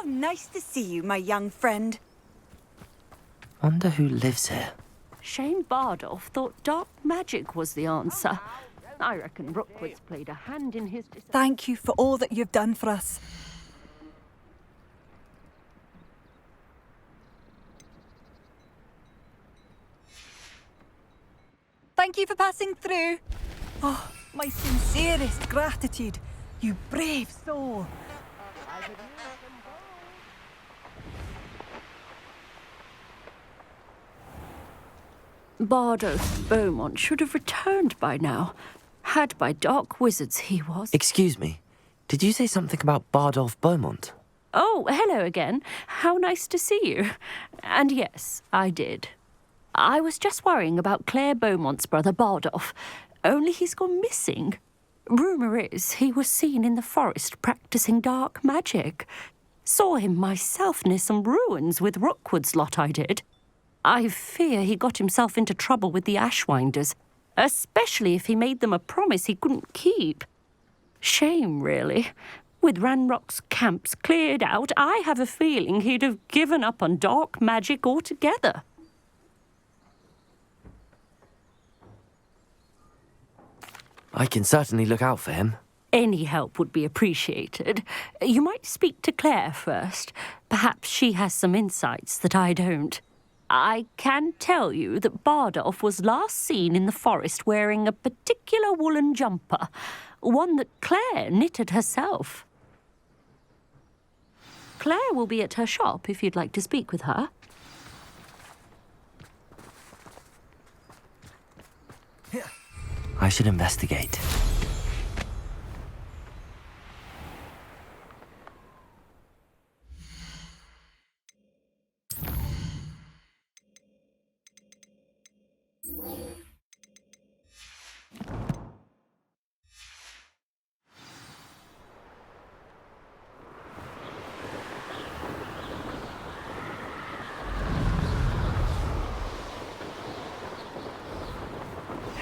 Nice to see you, my young friend. Wonder who lives here. Shane Bardolph thought dark magic was the answer. I reckon Rookwood's played a hand in his... Thank you for all that you've done for us. Thank you for passing through. Oh, my sincerest gratitude. You brave soul. Bardolph Beaumont should have returned by now. Had by dark wizards he was. Excuse me, did you say something about Bardolph Beaumont? Oh, hello again. How nice to see you. And yes, I did. I was just worrying about Claire Beaumont's brother Bardolph. Only he's gone missing. Rumour is he was seen in the forest practising dark magic. Saw him myself near some ruins with Rookwood's lot I did. I fear he got himself into trouble with the Ashwinders, especially if he made them a promise he couldn't keep. Shame, really. With Ranrock's camps cleared out, I have a feeling he'd have given up on dark magic altogether. I can certainly look out for him. Any help would be appreciated. You might speak to Claire first. Perhaps she has some insights that I don't. I can tell you that Bardolph was last seen in the forest wearing a particular woolen jumper, one that Claire knitted herself. Claire will be at her shop if you'd like to speak with her. I should investigate.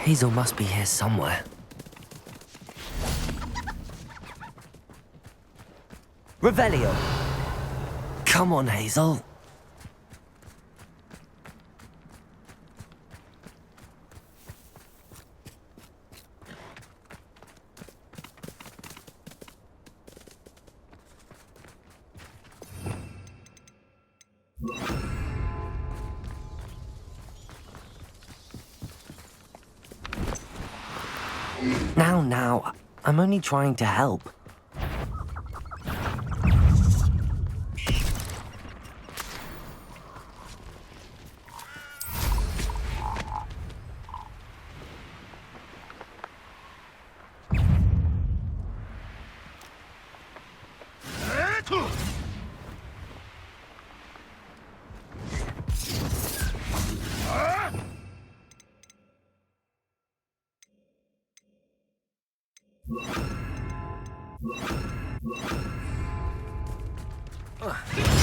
Hazel must be here somewhere. Revelio! Come on, Hazel. Now, I'm only trying to help.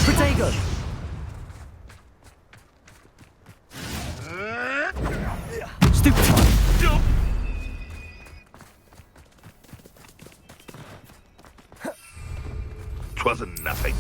Protego! Stupid one! 'Twasn't nothing.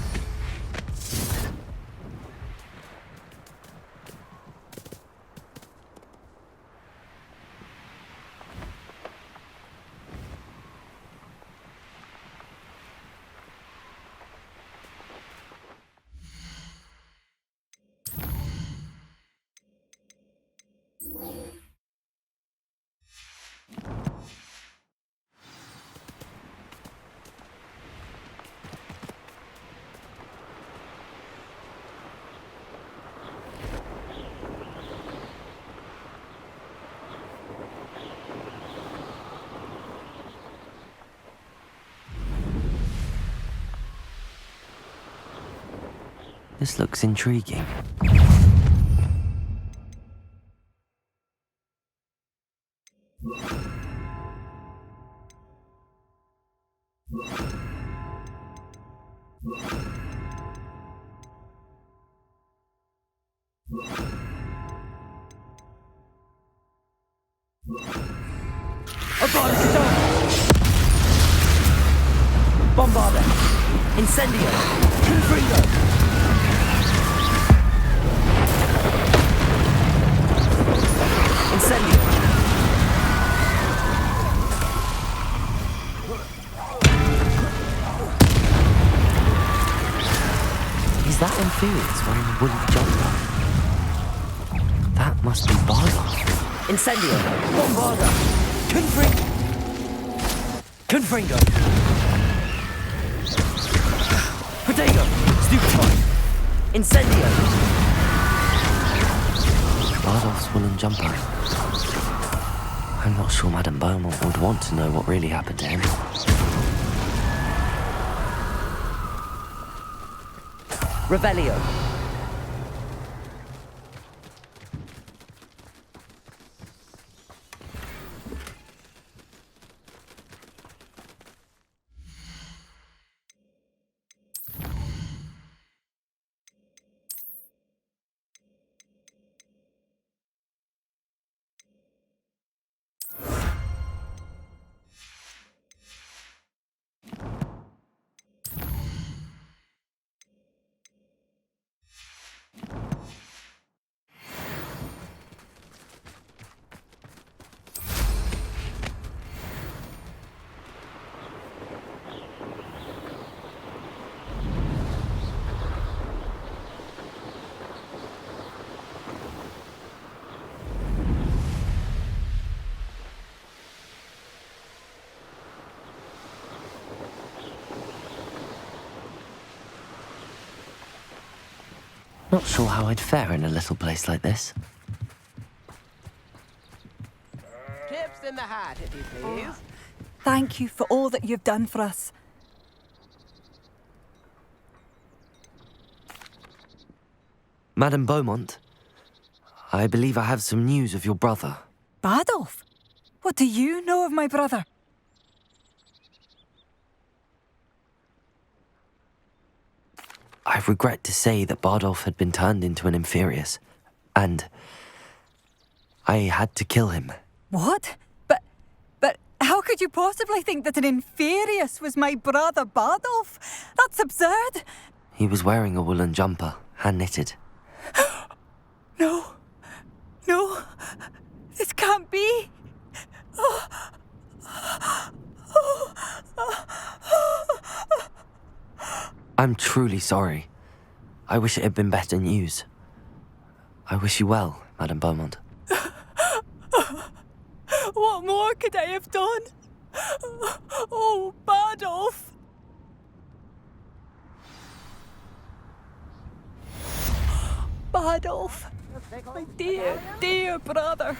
This looks intriguing. Bombarder! Incendio! Confringo! Incendio! Is that Inferius wearing a wooden jumper? That must be Bardoff. Incendio! Bombarda! Confringo! Protego! Stupefy! Incendio! Bardoff's woolen jumper. I'm not sure Madame Beaumont would want to know what really happened to him. Revelio. Not sure how I'd fare in a little place like this. Chips in the hat, if you please. Thank you for all that you've done for us. Madame Beaumont, I believe I have some news of your brother. Bardolph? What do you know of my brother? I regret to say that Bardolph had been turned into an Inferius, and I had to kill him. What? But how could you possibly think that an Inferius was my brother Bardolph? That's absurd. He was wearing a woolen jumper, hand-knitted. No. This can't be. I'm truly sorry. I wish it had been better news. I wish you well, Madame Beaumont. What more could I have done? Oh, Bardolph. Bardolph. My dear, dear brother.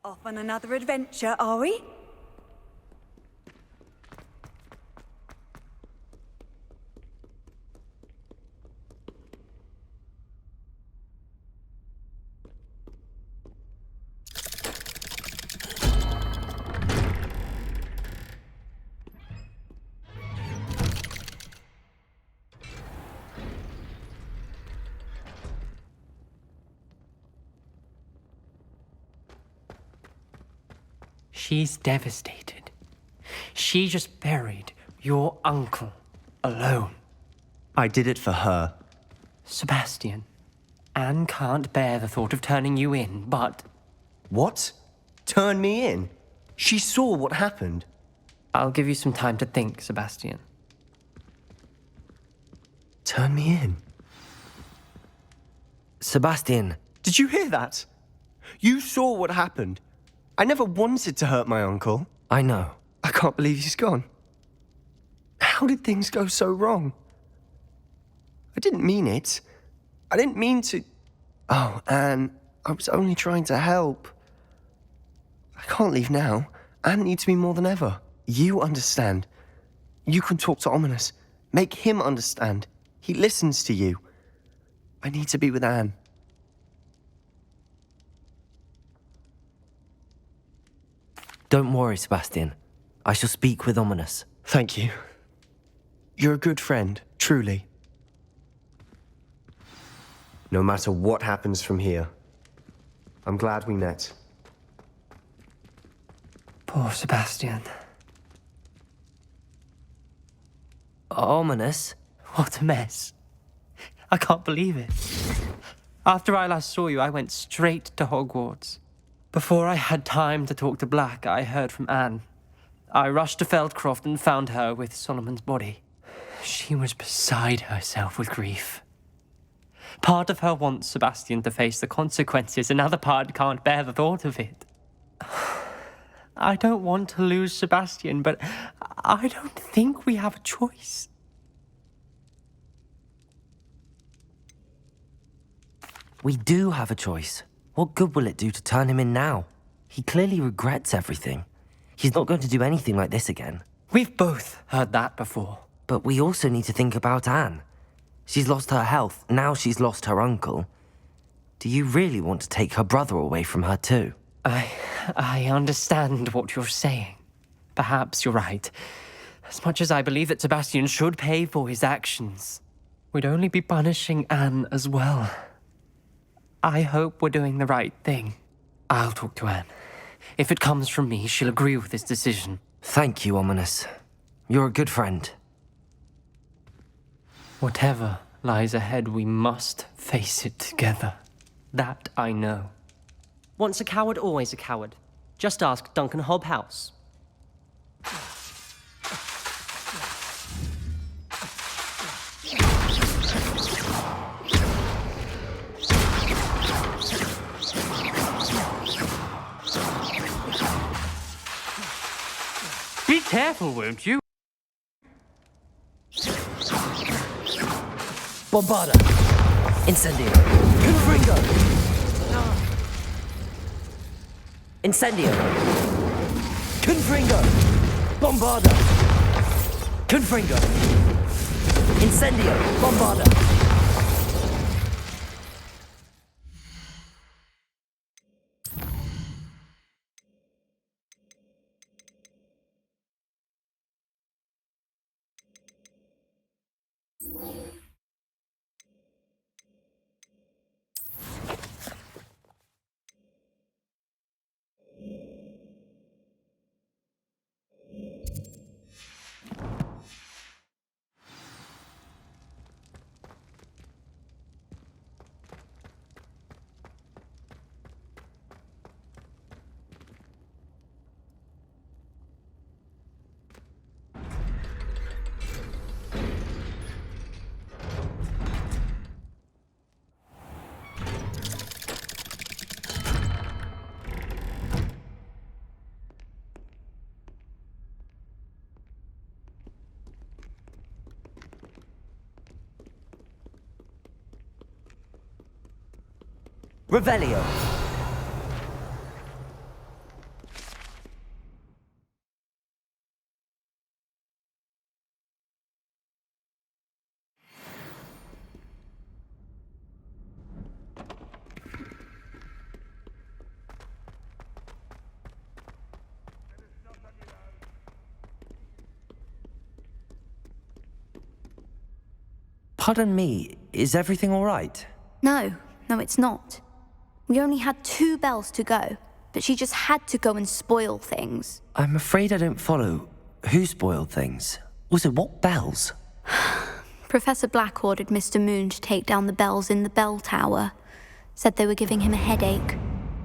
Off on another adventure, are we? She's devastated. She just buried your uncle alone. I did it for her. Sebastian, Anne can't bear the thought of turning you in, but What? Turn me in? She saw what happened. I'll give you some time to think, Sebastian. Turn me in? Sebastian, Did you hear that? You saw what happened. I never wanted to hurt my uncle. I know. I can't believe he's gone. How did things go so wrong? I didn't mean it. I didn't mean to... Oh, Anne, I was only trying to help. I can't leave now. Anne needs me more than ever. You understand. You can talk to Ominous. Make him understand. He listens to you. I need to be with Anne. Don't worry, Sebastian. I shall speak with Ominous. Thank you. You're a good friend, truly. No matter what happens from here, I'm glad we met. Poor Sebastian. Ominous? What a mess. I can't believe it. After I last saw you, I went straight to Hogwarts. Before I had time to talk to Black, I heard from Anne. I rushed to Feldcroft and found her with Solomon's body. She was beside herself with grief. Part of her wants Sebastian to face the consequences, another part can't bear the thought of it. I don't want to lose Sebastian, but I don't think we have a choice. We do have a choice. What good will it do to turn him in now? He clearly regrets everything. He's not going to do anything like this again. We've both heard that before. But we also need to think about Anne. She's lost her health, now she's lost her uncle. Do you really want to take her brother away from her too? I understand what you're saying. Perhaps you're right. As much as I believe that Sebastian should pay for his actions, we'd only be punishing Anne as well. I hope we're doing the right thing. I'll talk to Anne. If it comes from me, she'll agree with this decision. Thank you, Ominous. You're a good friend. Whatever lies ahead, we must face it together. That I know. Once a coward, always a coward. Just ask Duncan Hobhouse. Be careful, won't you? Bombarda! Incendio! Confringo! Incendio! Confringo! Bombarda! Confringo! Incendio! Bombarda! Revelio! Pardon me, is everything all right? No, it's not. We only had 2 bells to go. but she just had to go and spoil things. I'm afraid I don't follow. Who spoiled things? Also, what bells? Professor Black ordered Mr. Moon to take down the bells in the bell tower. Said they were giving him a headache.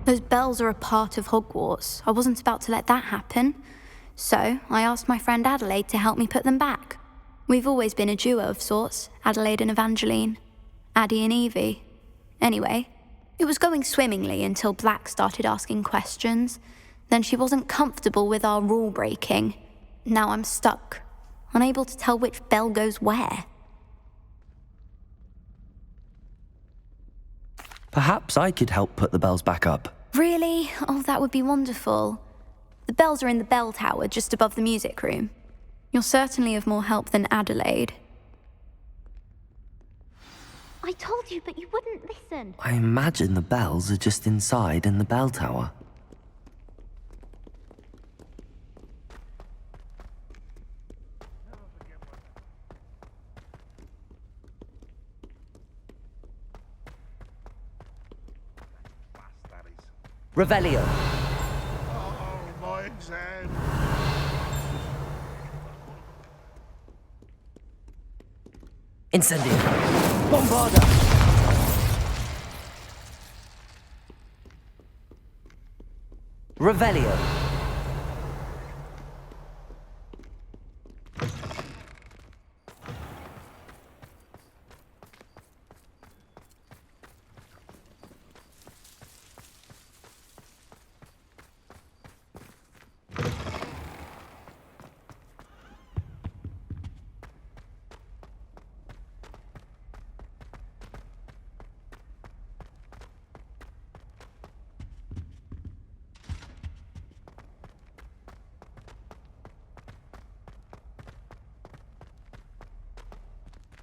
Those bells are a part of Hogwarts. I wasn't about to let that happen. So I asked my friend Adelaide to help me put them back. We've always been a duo of sorts, Adelaide and Evangeline. Addie and Evie. Anyway, it was going swimmingly until Black started asking questions. Then she wasn't comfortable with our rule breaking. Now I'm stuck, unable to tell which bell goes where. Perhaps I could help put the bells back up. Really? Oh, that would be wonderful. The bells are in the bell tower just above the music room. You're certainly of more help than Adelaide. I told you, but you wouldn't listen. I imagine the bells are just inside in the bell tower. Revelio. Oh, my exam. Incendio. Bombarda. Revelio.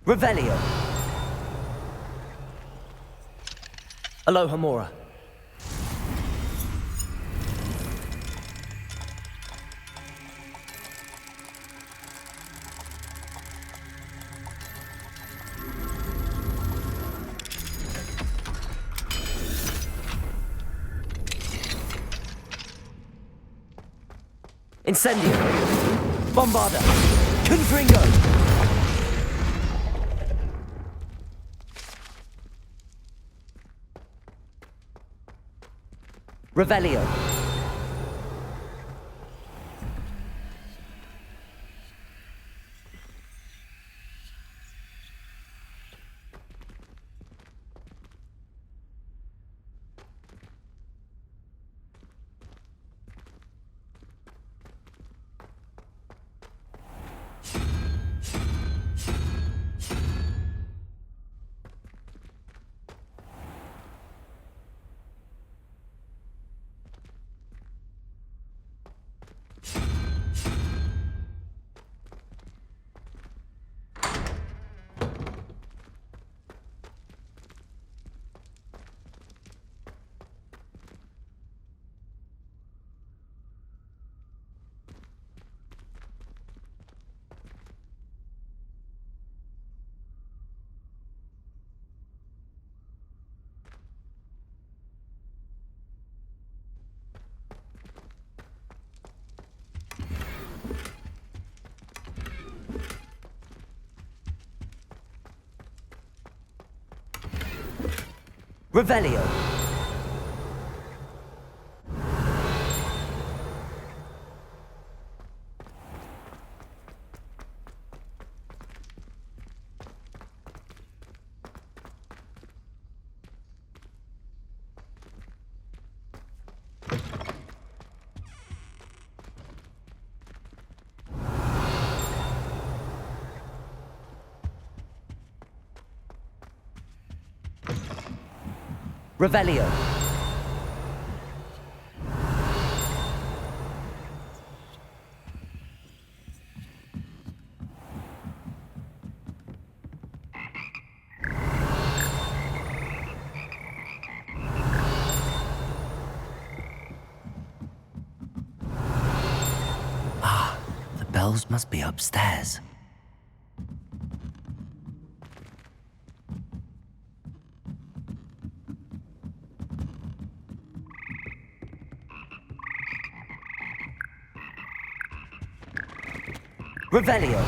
Revelio. Aloha Mora. Incendio. Bombarda. Confringo. Revelio. Revelio. Revelio. The bells must be upstairs. Revelio.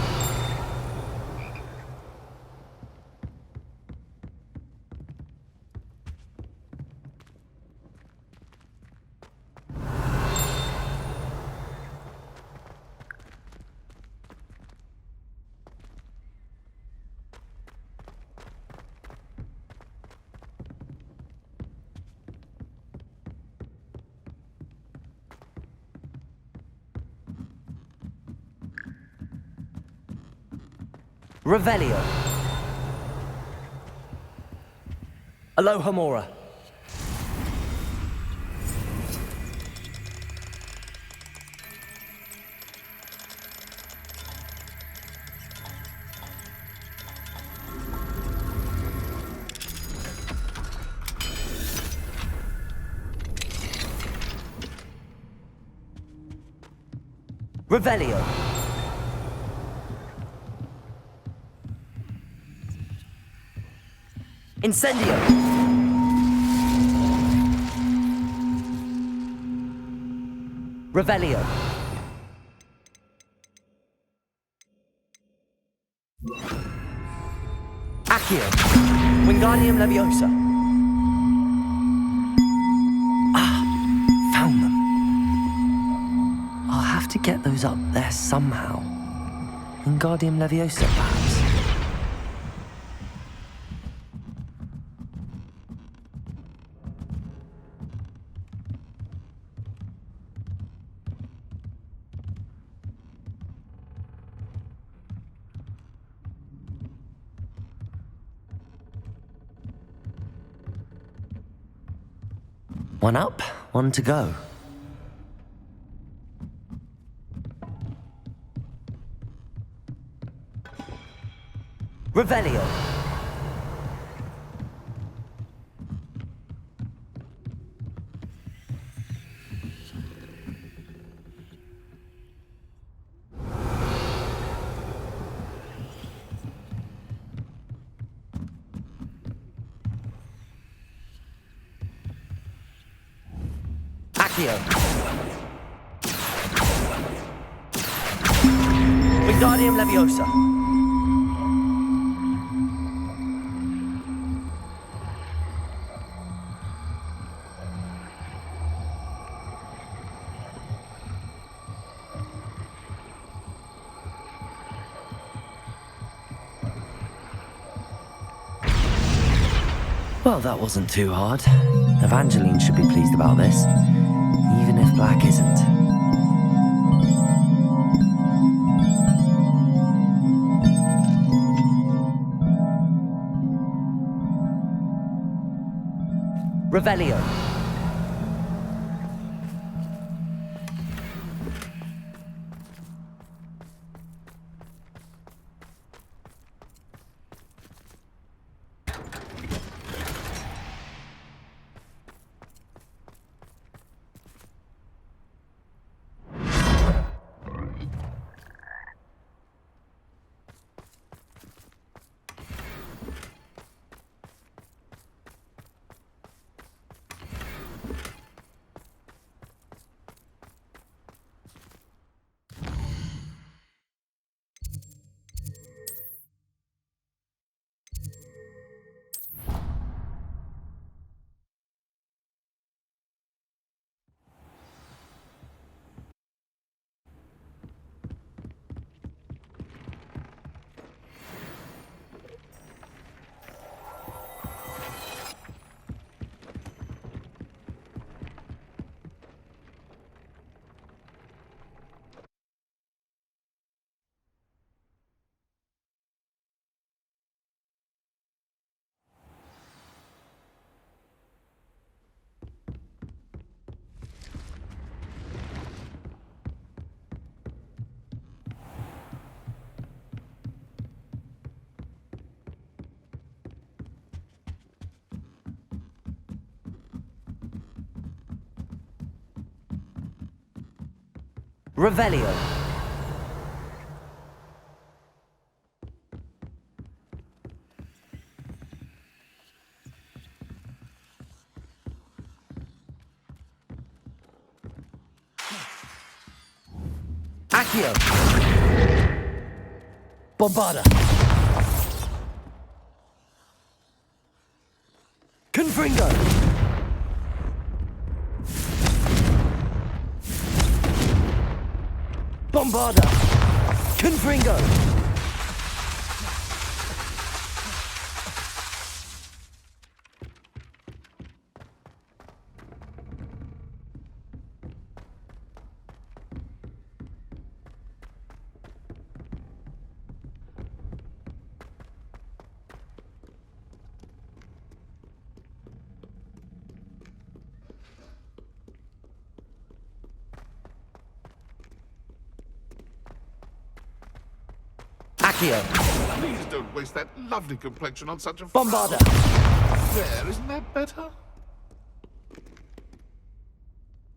Revelio. Aloha Mora. Revelio. Incendio! Revelio. Accio. Wingardium Leviosa. Ah, found them. I'll have to get those up there somehow. Wingardium Leviosa, perhaps. One up, one to go. Revelio. Accio. Wingardium Leviosa. Well, that wasn't too hard. Evangeline should be pleased about this, even if Black isn't. Revelio. Revelio. Accio. Bombarda! Confringo! Bombarda! Confringo! Accio! Please don't waste that lovely complexion on such a... Bombarda! There, isn't that better?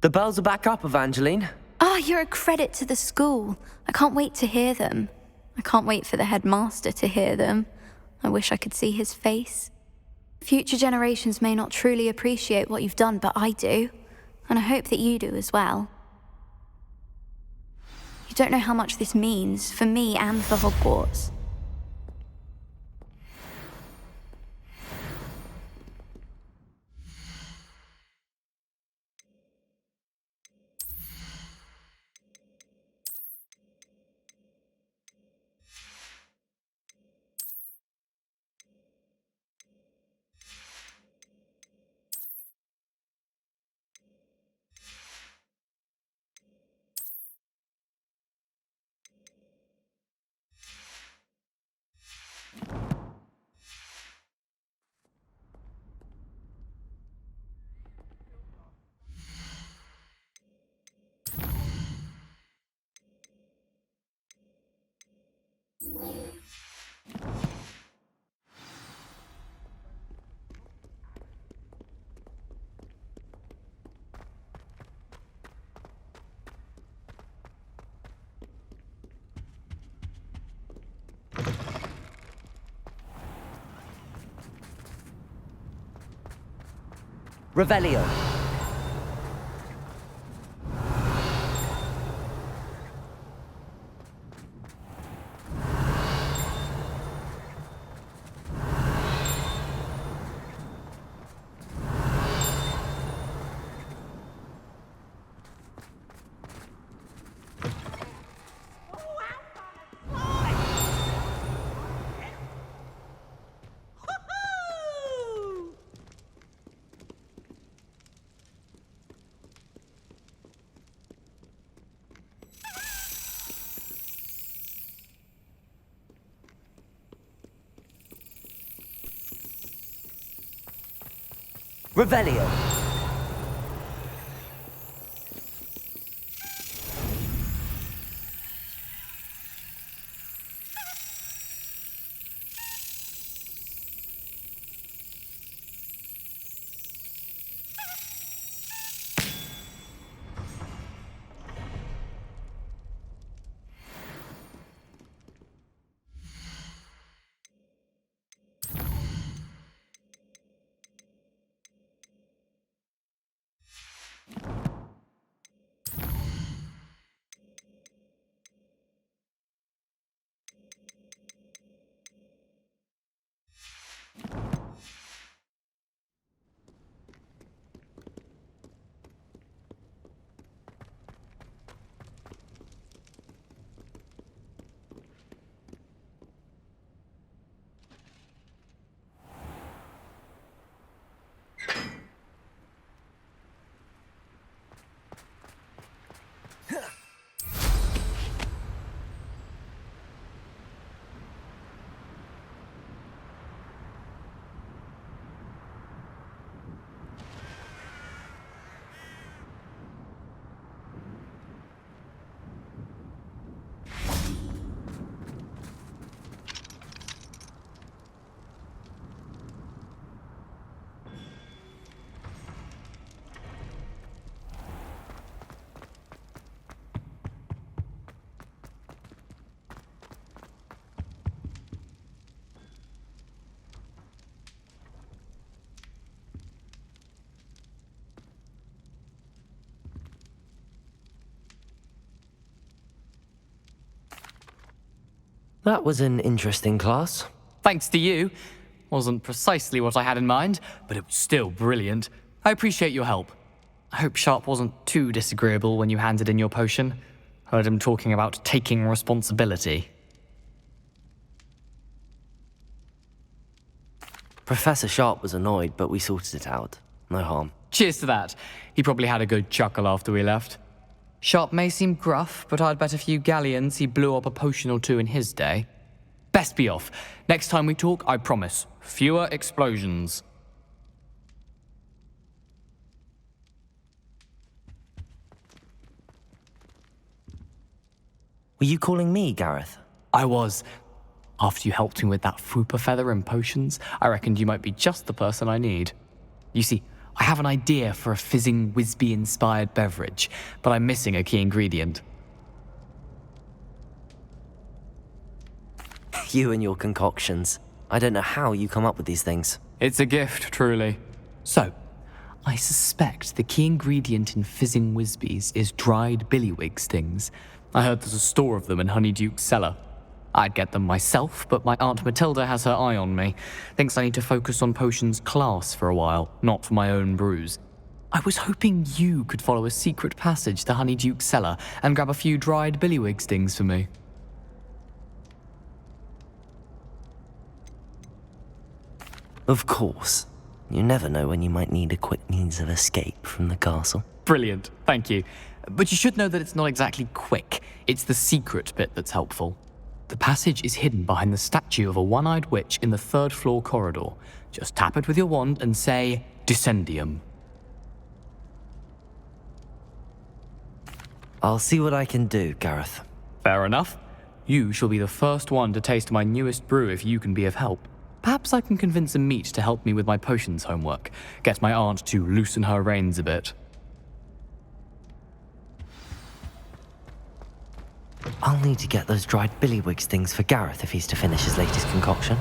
The bells are back up, Evangeline. Ah, you're a credit to the school. I can't wait to hear them. I can't wait for the headmaster to hear them. I wish I could see his face. Future generations may not truly appreciate what you've done, but I do. And I hope that you do as well. You don't know how much this means for me and for Hogwarts. Revelio. Revelio. That was an interesting class. Thanks to you. Wasn't precisely what I had in mind, but it was still brilliant. I appreciate your help. I hope Sharp wasn't too disagreeable when you handed in your potion. Heard him talking about taking responsibility. Professor Sharp was annoyed, but we sorted it out. No harm. Cheers to that. He probably had a good chuckle after we left. Sharp may seem gruff, but I'd bet a few galleons he blew up a potion or two in his day. Best be off. Next time we talk, I promise, fewer explosions. Were you calling me, Gareth? I was. After you helped me with that Fupa feather and potions, I reckoned you might be just the person I need. You see, I have an idea for a fizzing Wisby-inspired beverage, but I'm missing a key ingredient. You and your concoctions. I don't know how you come up with these things. It's a gift, truly. So, I suspect the key ingredient in fizzing Wisbies is dried billywig stings. I heard there's a store of them in Honeyduke's cellar. I'd get them myself, but my Aunt Matilda has her eye on me. Thinks I need to focus on potions class for a while, not for my own brews. I was hoping you could follow a secret passage to Honeyduke's cellar and grab a few dried billywig stings for me. Of course. You never know when you might need a quick means of escape from the castle. Brilliant, thank you. But you should know that it's not exactly quick. It's the secret bit that's helpful. The passage is hidden behind the statue of a one-eyed witch in the third-floor corridor. Just tap it with your wand and say, Descendium. I'll see what I can do, Gareth. Fair enough. You shall be the first one to taste my newest brew if you can be of help. Perhaps I can convince a meat to help me with my potions homework. Get my aunt to loosen her reins a bit. I'll need to get those dried billywig stings for Gareth if he's to finish his latest concoction.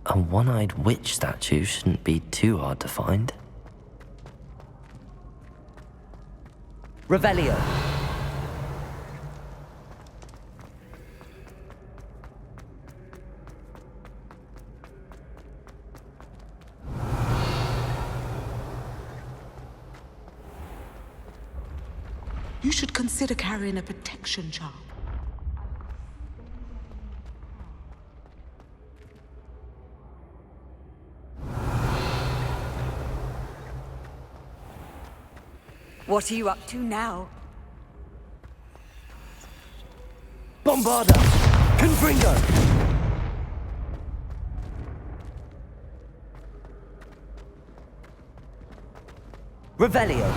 A one-eyed witch statue shouldn't be too hard to find. Revelio. You should consider carrying a protection charm. What are you up to now? Bombarda! Confringo! Revelio!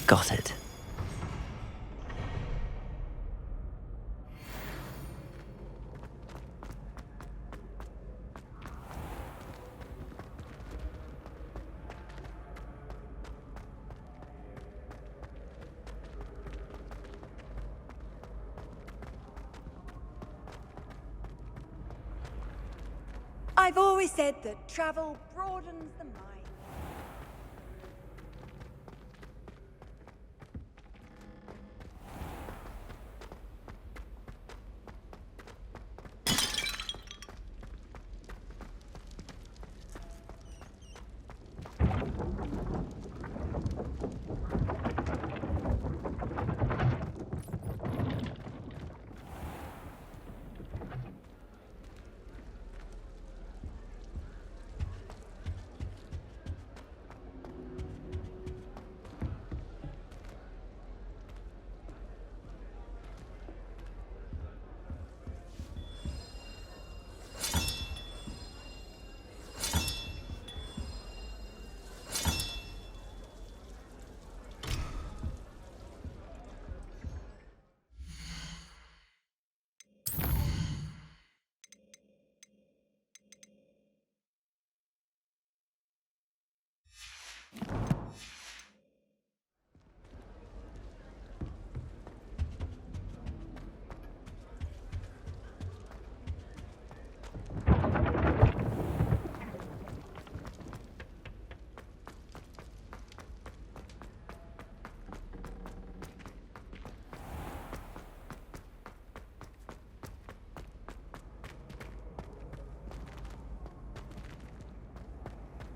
Got it. I've always said that travel broadens the mind.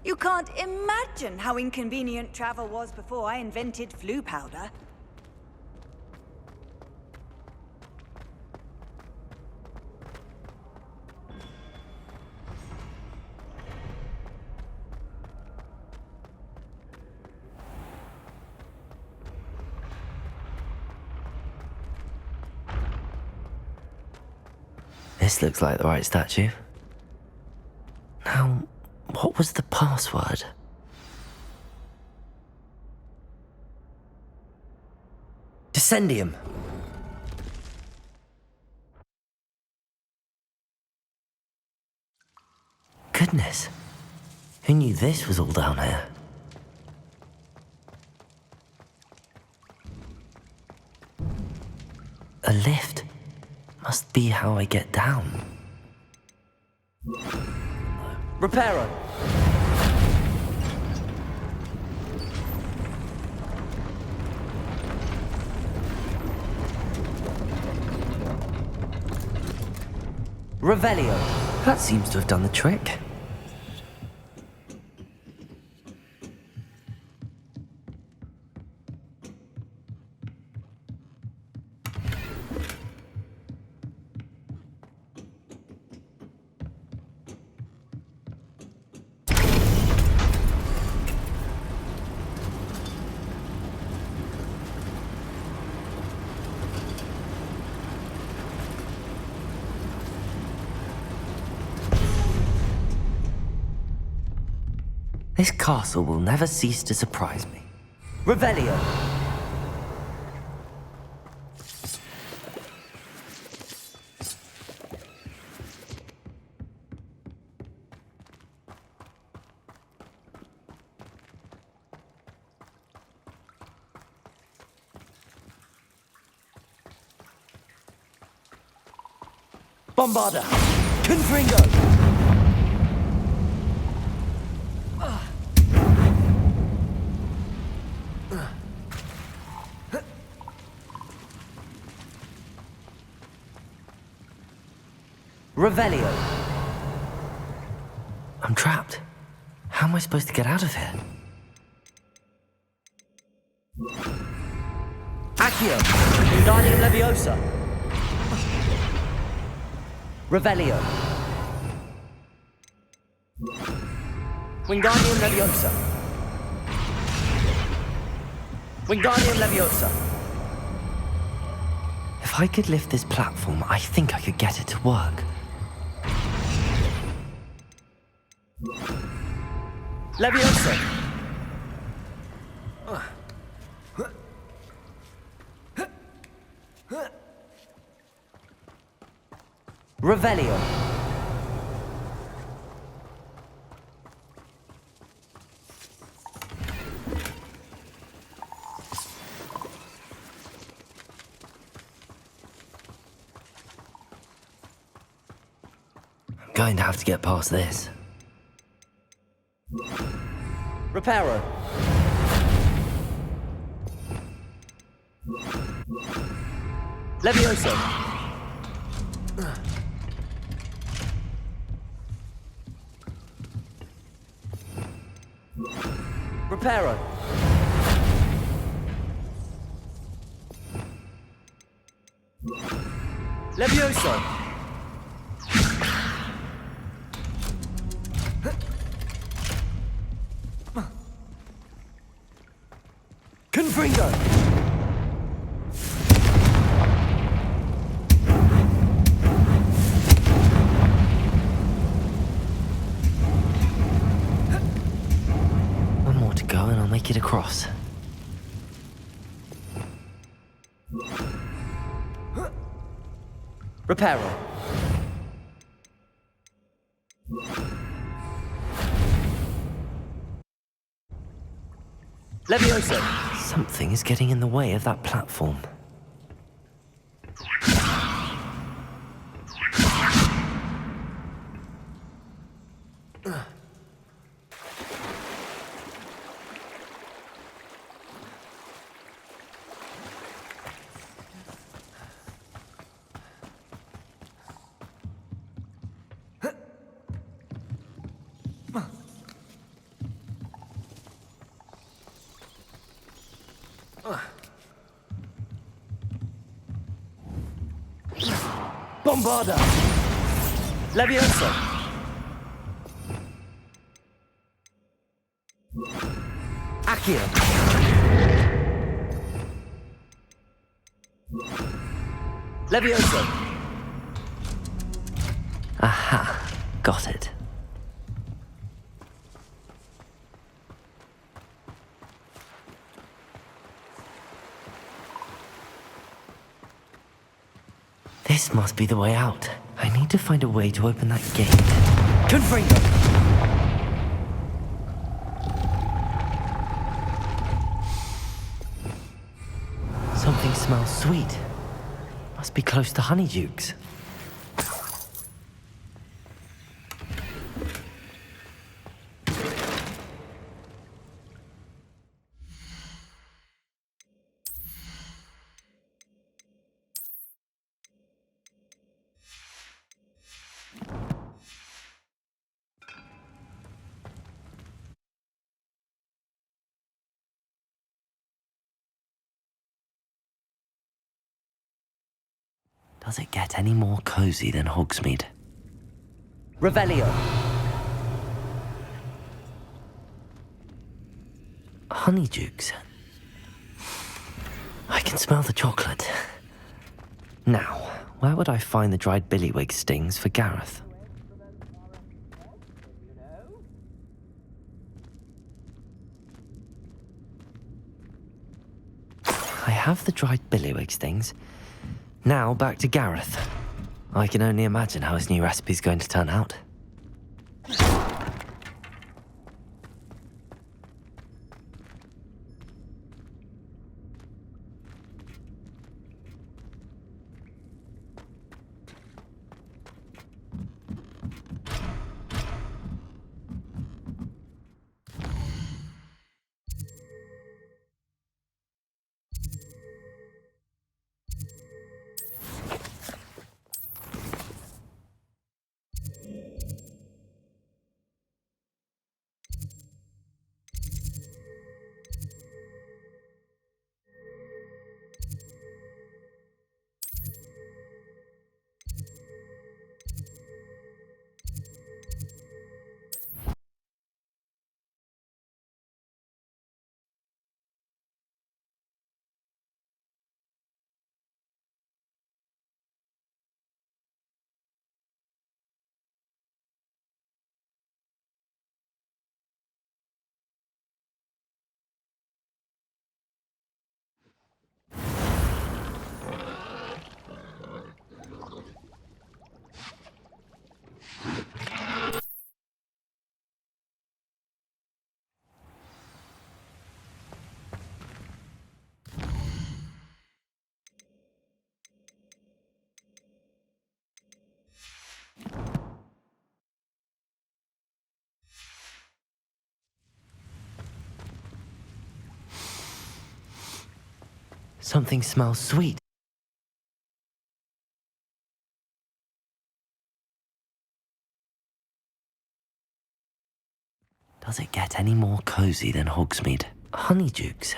You can't imagine how inconvenient travel was before I invented flu powder. This looks like the right statue. Now, what was the password? Descendium! Goodness, who knew this was all down here? A lift. Must be how I get down. Reparo! Revelio. That seems to have done the trick. This castle will never cease to surprise me. Revelio! Bombarda! Confringo! Revelio. I'm trapped. How am I supposed to get out of here? Accio. Wingardium Leviosa. Revelio. Wingardium Leviosa. Wingardium Leviosa. If I could lift this platform, I think I could get it to work. Leviosa! Revelio! I'm going to have to get past this. Reparo. Levioso. Reparo. Levioso. Confringo! One more to go and I'll make it across. Reparo. Levioso! Something is getting in the way of that platform. Bombarda! Levioso! Accio! Levioso! Aha, got it. This must be the way out. I need to find a way to open that gate. Confringo! Something smells sweet. Must be close to Honeydukes. Does it get any more cozy than Hogsmeade? Revelio. Honeydukes. I can smell the chocolate. Now, where would I find the dried billywig stings for Gareth? I have the dried billywig stings. Now back to Gareth. I can only imagine how his new recipe's going to turn out. Something smells sweet. Does it get any more cozy than Hogsmeade? Honeydukes.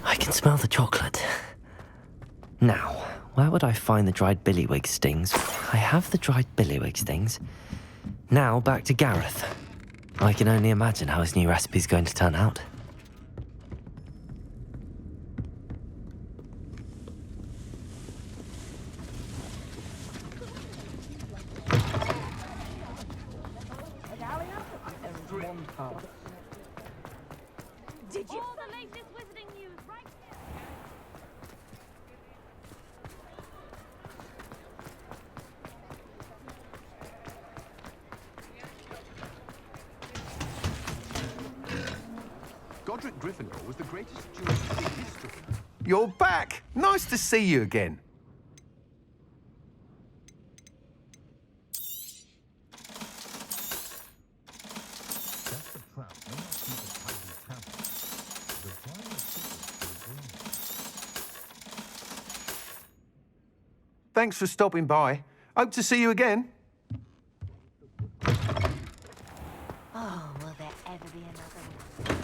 I can smell the chocolate. Now, where would I find the dried billywig stings? I have the dried billywig stings. Now back to Gareth. I can only imagine how his new recipe's going to turn out. Did you? All the latest wizarding news right here. Godric Gryffindor was the greatest Jewish in history. You're back! Nice to see you again. Thanks for stopping by. Hope to see you again. Oh, will there ever be another one?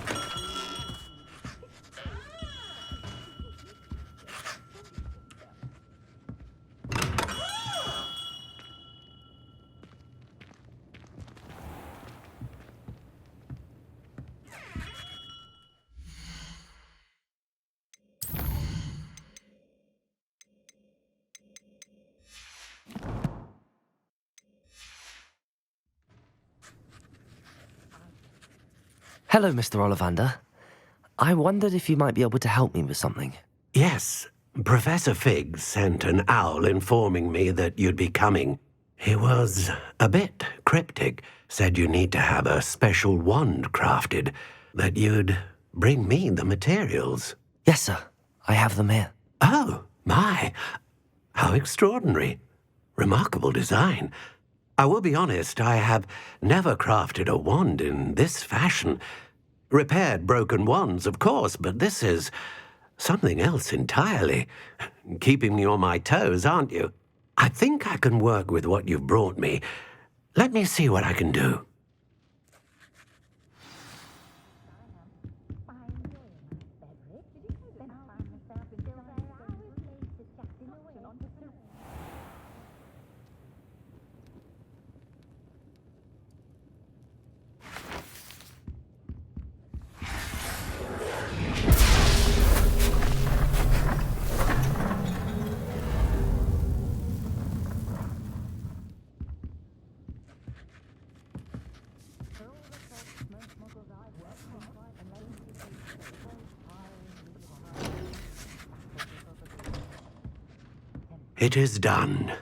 Hello, Mr. Ollivander. I wondered if you might be able to help me with something. Yes, Professor Fig sent an owl informing me that you'd be coming. He was a bit cryptic, said you need to have a special wand crafted, that you'd bring me the materials. Yes, sir. I have them here. Oh, my. How extraordinary. Remarkable design. I will be honest, I have never crafted a wand in this fashion. Repaired broken wands, of course, but this is something else entirely. Keeping me on my toes, aren't you? I think I can work with what you've brought me. Let me see what I can do. It is done.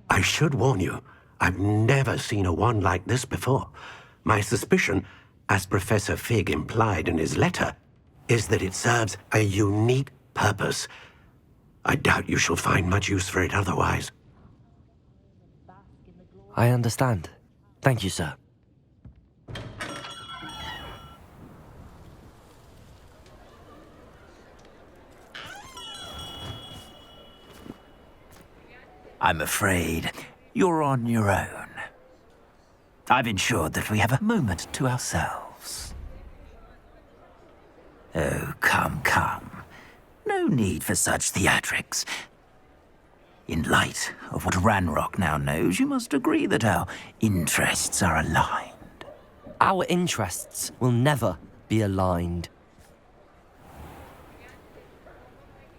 I should warn you, I've never seen a wand like this before. My suspicion, as Professor Fig implied in his letter, is that it serves a unique purpose. I doubt you shall find much use for it otherwise. I understand. Thank you, sir. I'm afraid you're on your own. I've ensured that we have a moment to ourselves. Oh, come, come. No need for such theatrics. In light of what Ranrock now knows, you must agree that our interests are aligned. Our interests will never be aligned.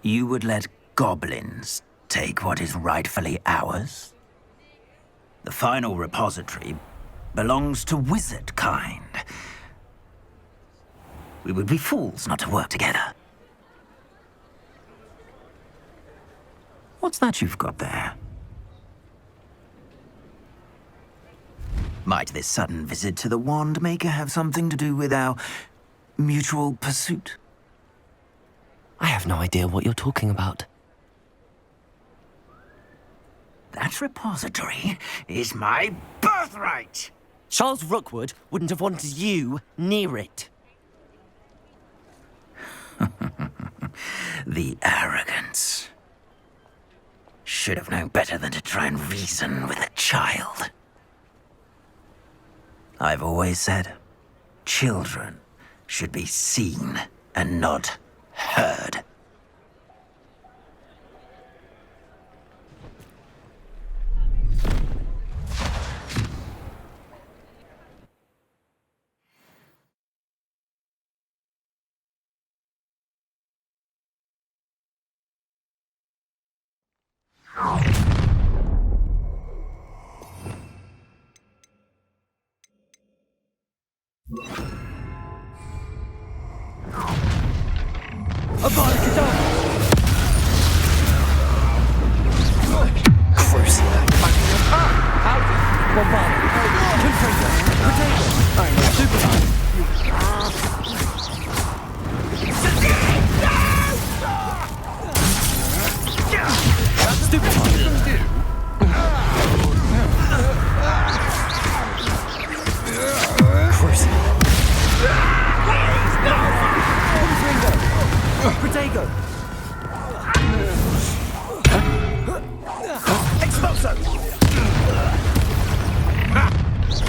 You would let goblins take what is rightfully ours? The final repository belongs to wizard kind. We would be fools not to work together. What's that you've got there? Might this sudden visit to the Wand Maker have something to do with our mutual pursuit? I have no idea what you're talking about. That repository is my birthright! Charles Rookwood wouldn't have wanted you near it. The arrogance. Should have known better than to try and reason with a child. I've always said, children should be seen and not heard.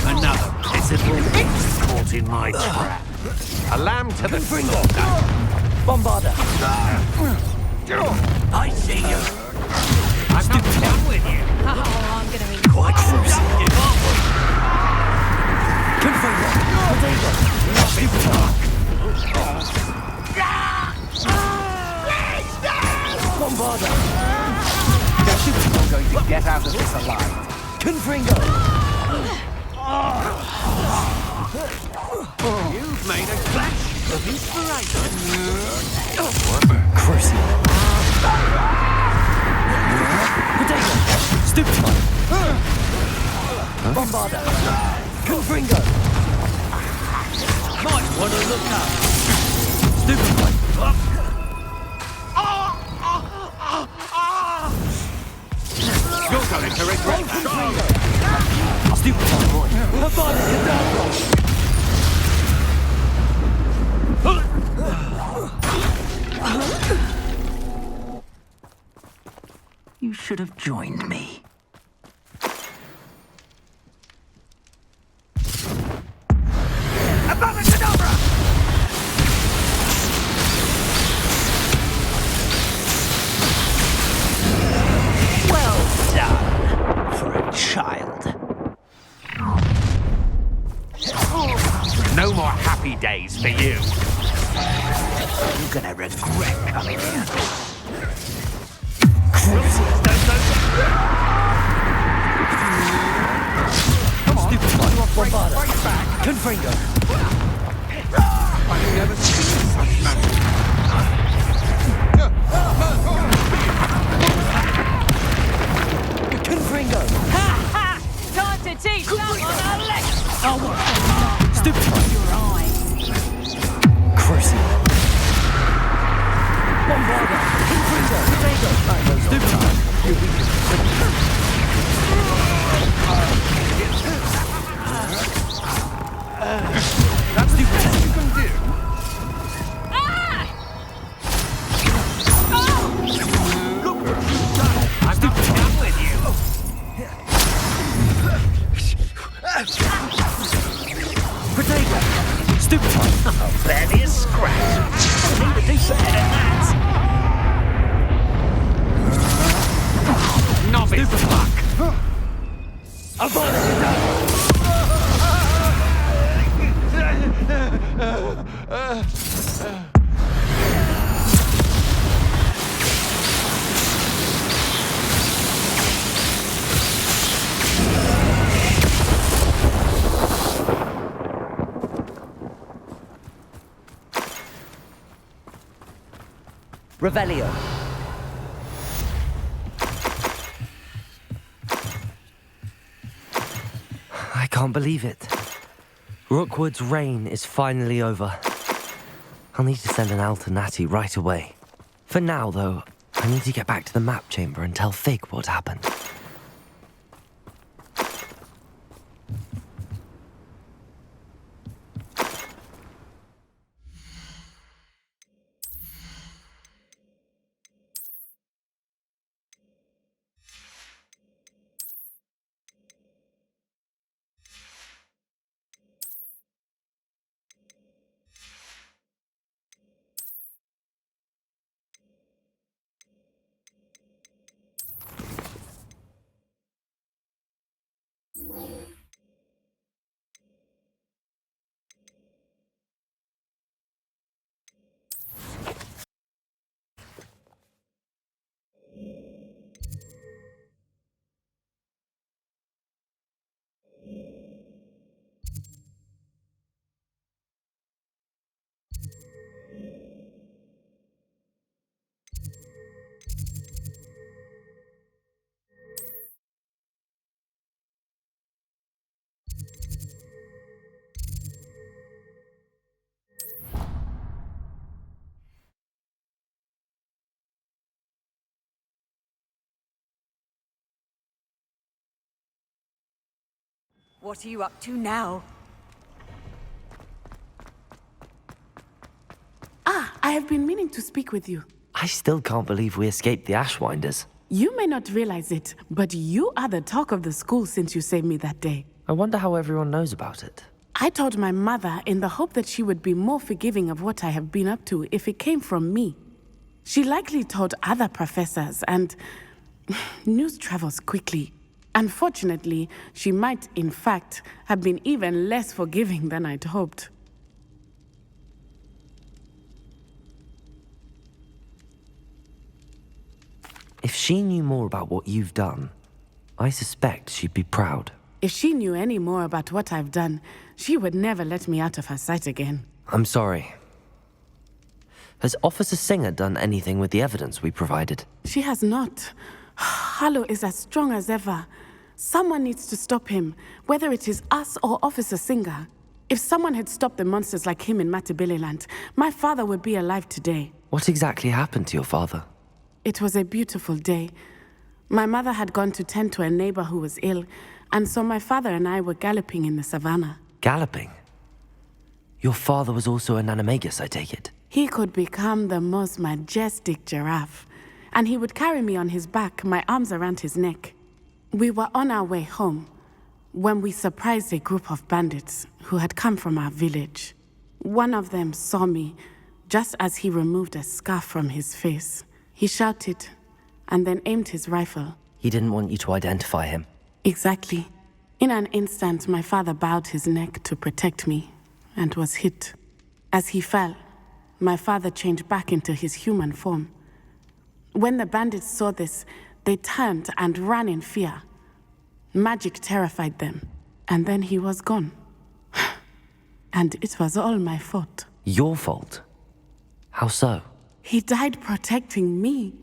Another pitiful beast caught in my trap. A lamb to the slaughter. Bombarder! I see you. I'm not done with you. Oh, I'm gonna eat. Quite productive, aren't we? Confirm. Potato! Nothing. Bombarda! Don't you think you're going to get out of this alive? Confringo! You've made a flash of inspiration. Crucial. Potato! Stupefy! Bombarda! Confringo! Might want to look up. Stupefy! You're going to regret that. Stupefy, boy! Bombarda Cadabra! You should have joined me. Well done for a child. No more happy days for you. You're gonna regret coming here. Bombarda! Confringo! I've never seen such magic. Confringo! Ha ha! Time to teach someone a lesson! Oh, Stupefy! Your eyes. Crucial! Bombarda! Confringo! Potato! Stupefy! That's the best you can do. Look what you've done. I'm not done with you. Potato! Stupefy! Barely a scratch. I need to do better than that. Novice luck. Avada Kedavra! Revelio. I can't believe it. Rookwood's reign is finally over. I'll need to send an owl to Natty right away. For now, though, I need to get back to the map chamber and tell Fig what happened. What are you up to now? I have been meaning to speak with you. I still can't believe we escaped the Ashwinders. You may not realize it, but you are the talk of the school since you saved me that day. I wonder how everyone knows about it. I told my mother in the hope that she would be more forgiving of what I have been up to if it came from me. She likely told other professors, and news travels quickly. Unfortunately, she might, in fact, have been even less forgiving than I'd hoped. If she knew more about what you've done, I suspect she'd be proud. If she knew any more about what I've done, she would never let me out of her sight again. I'm sorry. Has Officer Singer done anything with the evidence we provided? She has not. Harlow is as strong as ever. Someone needs to stop him, whether it is us or Officer Singer. If someone had stopped the monsters like him in Matabeleland, my father would be alive today. What exactly happened to your father? It was a beautiful day. My mother had gone to tend to a neighbor who was ill, and so my father and I were galloping in the savannah. Galloping? Your father was also an animagus, I take it? He could become the most majestic giraffe, and he would carry me on his back, my arms around his neck. We were on our way home when we surprised a group of bandits who had come from our village. One of them saw me just as he removed a scarf from his face. He shouted and then aimed his rifle. He didn't want you to identify him. Exactly. In an instant, my father bowed his neck to protect me and was hit. As he fell, my father changed back into his human form. When the bandits saw this, they turned and ran in fear. Magic terrified them, and then he was gone. And it was all my fault. Your fault? How so? He died protecting me.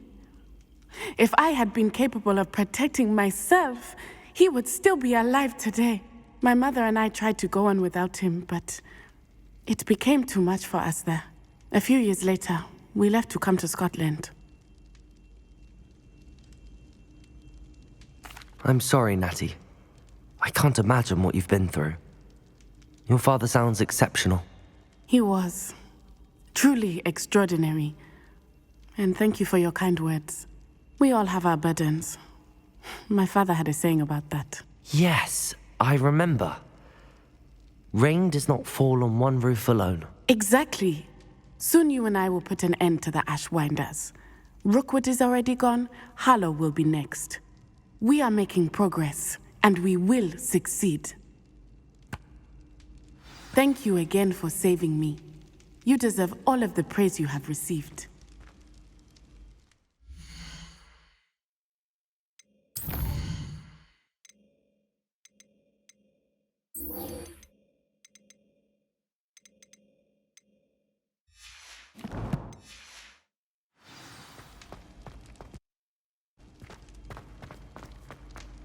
If I had been capable of protecting myself, he would still be alive today. My mother and I tried to go on without him, but it became too much for us there. A few years later, we left to come to Scotland. I'm sorry, Natty. I can't imagine what you've been through. Your father sounds exceptional. He was. Truly extraordinary. And thank you for your kind words. We all have our burdens. My father had a saying about that. Yes, I remember. Rain does not fall on one roof alone. Exactly. Soon you and I will put an end to the Ashwinders. Rookwood is already gone. Harlow will be next. We are making progress, and we will succeed. Thank you again for saving me. You deserve all of the praise you have received.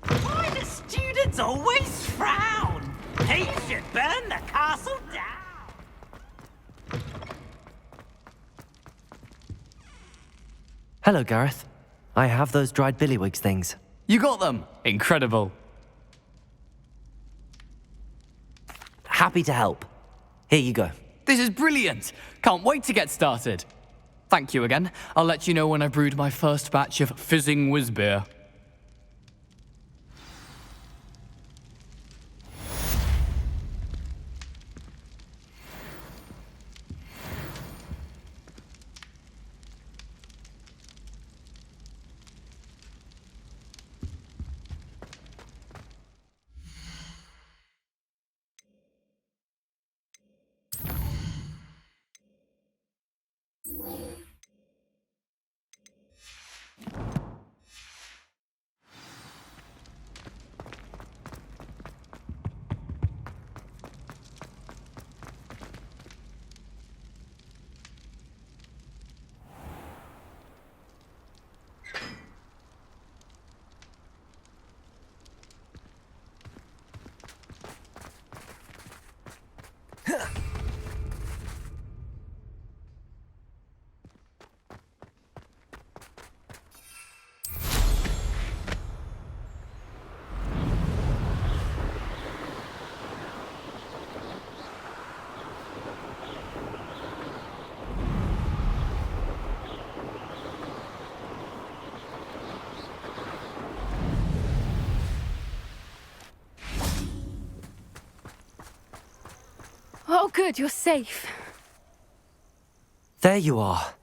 Why do students always frown? They should burn the castle down. Hello, Gareth. I have those dried billywigs things. You got them! Incredible. Happy to help. Here you go. This is brilliant! Can't wait to get started. Thank you again. I'll let you know when I've brewed my first batch of fizzing whizbeer. Oh, good, you're safe. There you are.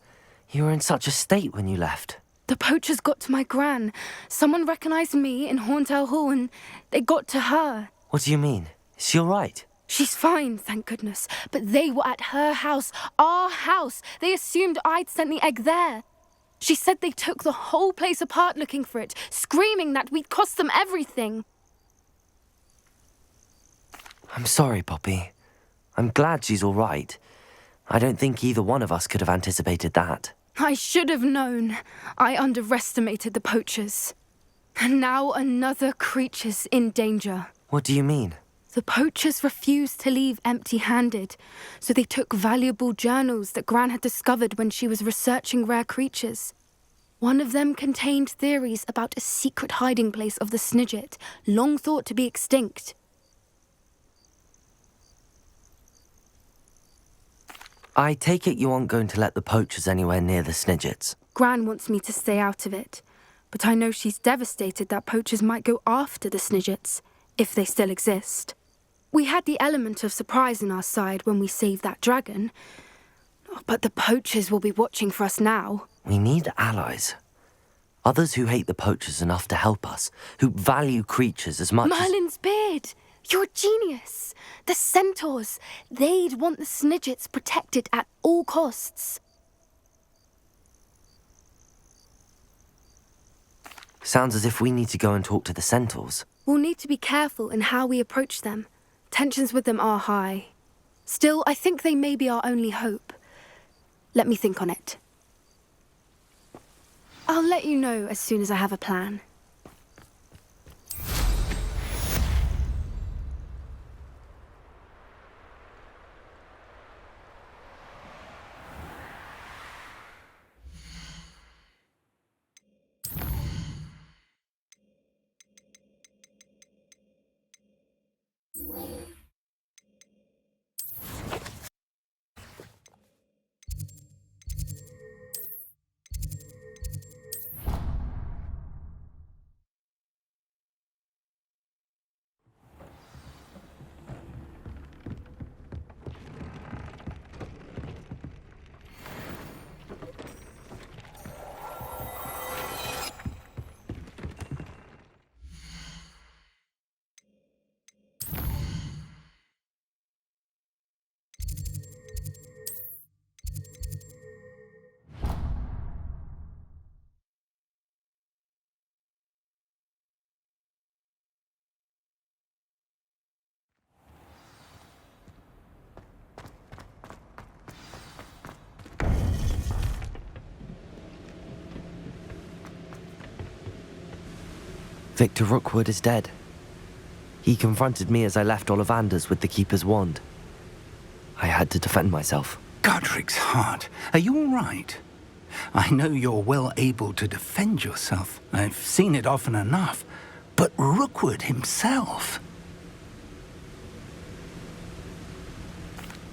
You were in such a state when you left. The poachers got to my gran. Someone recognized me in Horndale Hall and they got to her. What do you mean? Is she all right? She's fine, thank goodness. But they were at her house, our house. They assumed I'd sent the egg there. She said they took the whole place apart looking for it, screaming that we'd cost them everything. I'm sorry, Poppy. I'm glad she's all right. I don't think either one of us could have anticipated that. I should have known. I underestimated the poachers. And now another creature's in danger. What do you mean? The poachers refused to leave empty-handed, so they took valuable journals that Gran had discovered when she was researching rare creatures. One of them contained theories about a secret hiding place of the Snidget, long thought to be extinct. I take it you aren't going to let the poachers anywhere near the Snidgets. Gran wants me to stay out of it, but I know she's devastated that poachers might go after the Snidgets, if they still exist. We had the element of surprise on our side when we saved that dragon, but the poachers will be watching for us now. We need allies. Others who hate the poachers enough to help us, who value creatures as much Merlin's beard! You're a genius! The centaurs! They'd want the Snidgets protected at all costs. Sounds as if we need to go and talk to the centaurs. We'll need to be careful in how we approach them. Tensions with them are high. Still, I think they may be our only hope. Let me think on it. I'll let you know as soon as I have a plan. Victor Rookwood is dead. He confronted me as I left Ollivander's with the Keeper's wand. I had to defend myself. Godric's heart. Are you all right? I know you're well able to defend yourself. I've seen it often enough. But Rookwood himself...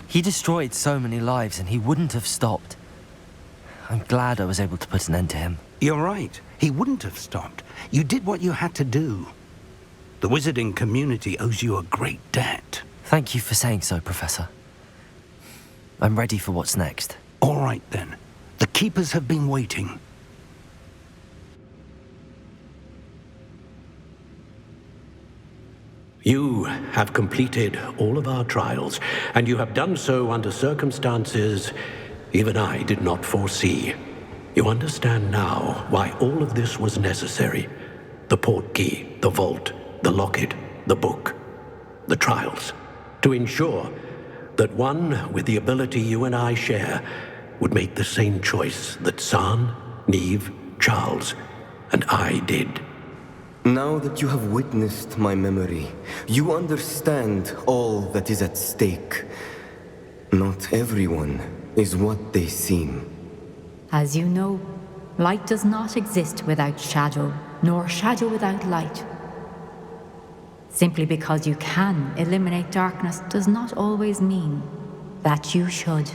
He destroyed so many lives and he wouldn't have stopped. I'm glad I was able to put an end to him. You're right. He wouldn't have stopped. You did what you had to do. The wizarding community owes you a great debt. Thank you for saying so, Professor. I'm ready for what's next. All right, then. The Keepers have been waiting. You have completed all of our trials, and you have done so under circumstances even I did not foresee. You understand now why all of this was necessary. The portkey, the vault, the locket, the book, the trials. To ensure that one with the ability you and I share would make the same choice that San, Neve, Charles, and I did. Now that you have witnessed my memory, you understand all that is at stake. Not everyone is what they seem. As you know, light does not exist without shadow, nor shadow without light. Simply because you can eliminate darkness does not always mean that you should.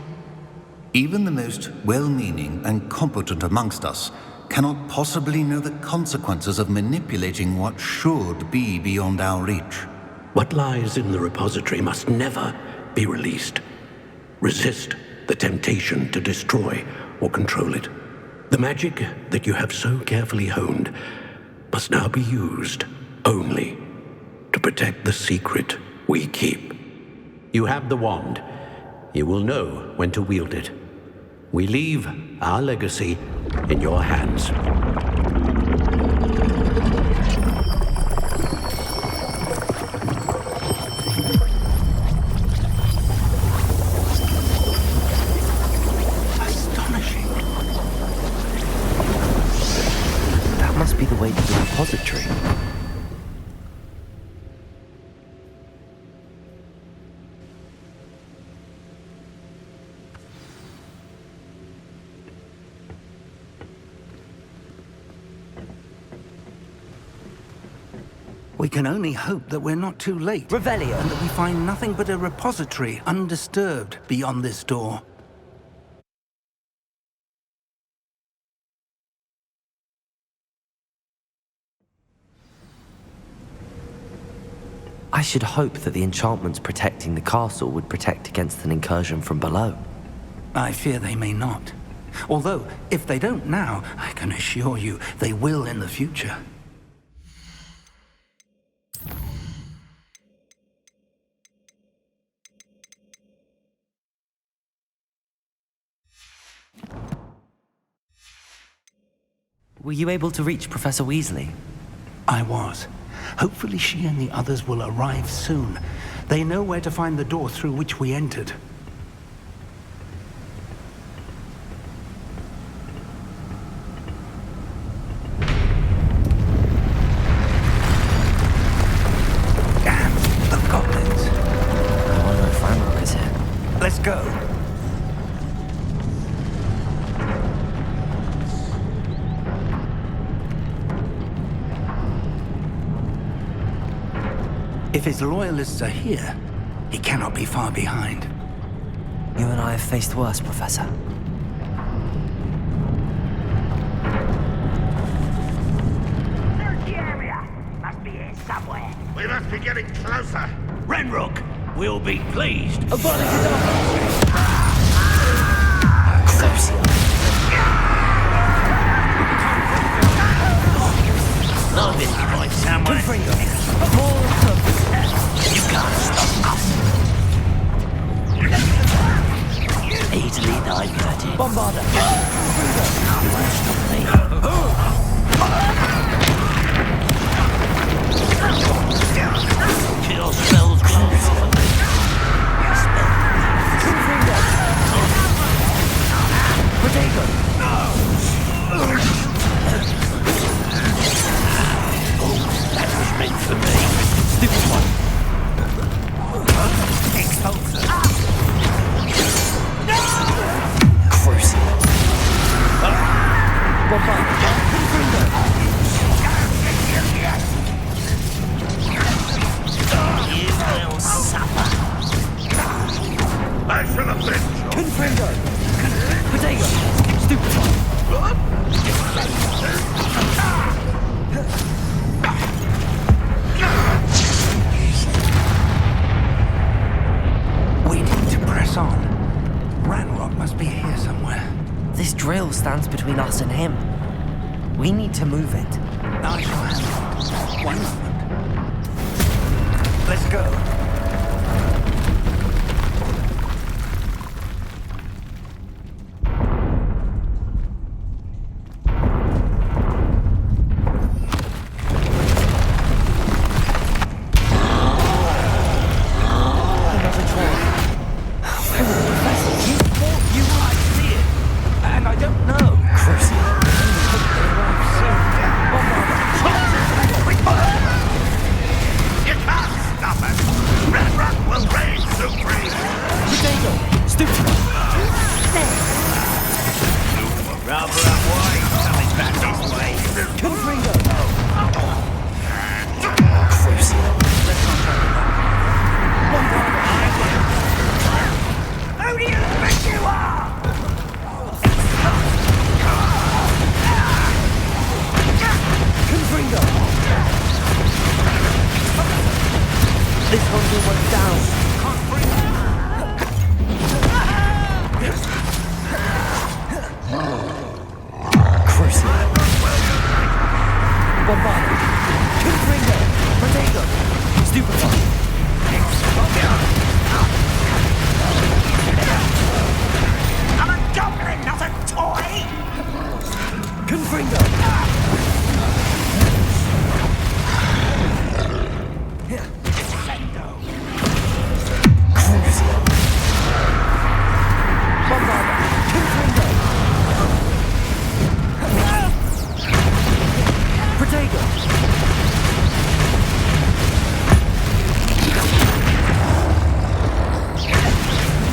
Even the most well-meaning and competent amongst us cannot possibly know the consequences of manipulating what should be beyond our reach. What lies in the repository must never be released. Resist the temptation to destroy or control it. The magic that you have so carefully honed must now be used only to protect the secret we keep. You have the wand. You will know when to wield it. We leave our legacy in your hands. That must be the way to the repository. We can only hope that we're not too late. Revelio. And that we find nothing but a repository undisturbed beyond this door. I should hope that the enchantments protecting the castle would protect against an incursion from below. I fear they may not. Although, if they don't now, I can assure you they will in the future. Were you able to reach Professor Weasley? I was. Hopefully she and the others will arrive soon. They know where to find the door through which we entered. And the goblins. I wonder if Ranrock is here. Let's go. If his loyalists are here, he cannot be far behind. You and I have faced worse, Professor. Search the area. Must be here somewhere. We must be getting closer. Renrook will be pleased. Love it, right somewhere. You can't stop us. Easily diverted. Bombarder! You won't stop me. Kill spells go for me. Potato! That was meant for me. Stupid one! Expulsor. Crucible! Bombarder! You will suffer. I shall avenge you. Confringo! Potato! Stupid one! We need to press on. Ranrock must be here somewhere. This drill stands between us and him. We need to move it. I shall handle it. 1 moment. Let's go. You can't stop us.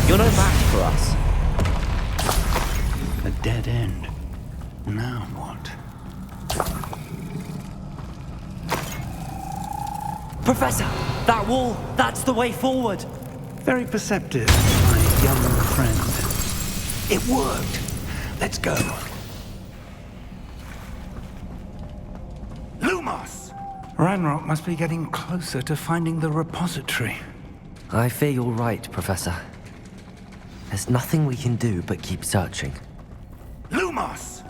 You're no match for us. A dead end. Now what? Professor, that wall, that's the way forward. Very perceptive, my young friend. It worked. Let's go. Lumos! Ranrock must be getting closer to finding the repository. I fear you're right, Professor. There's nothing we can do but keep searching. Lumos!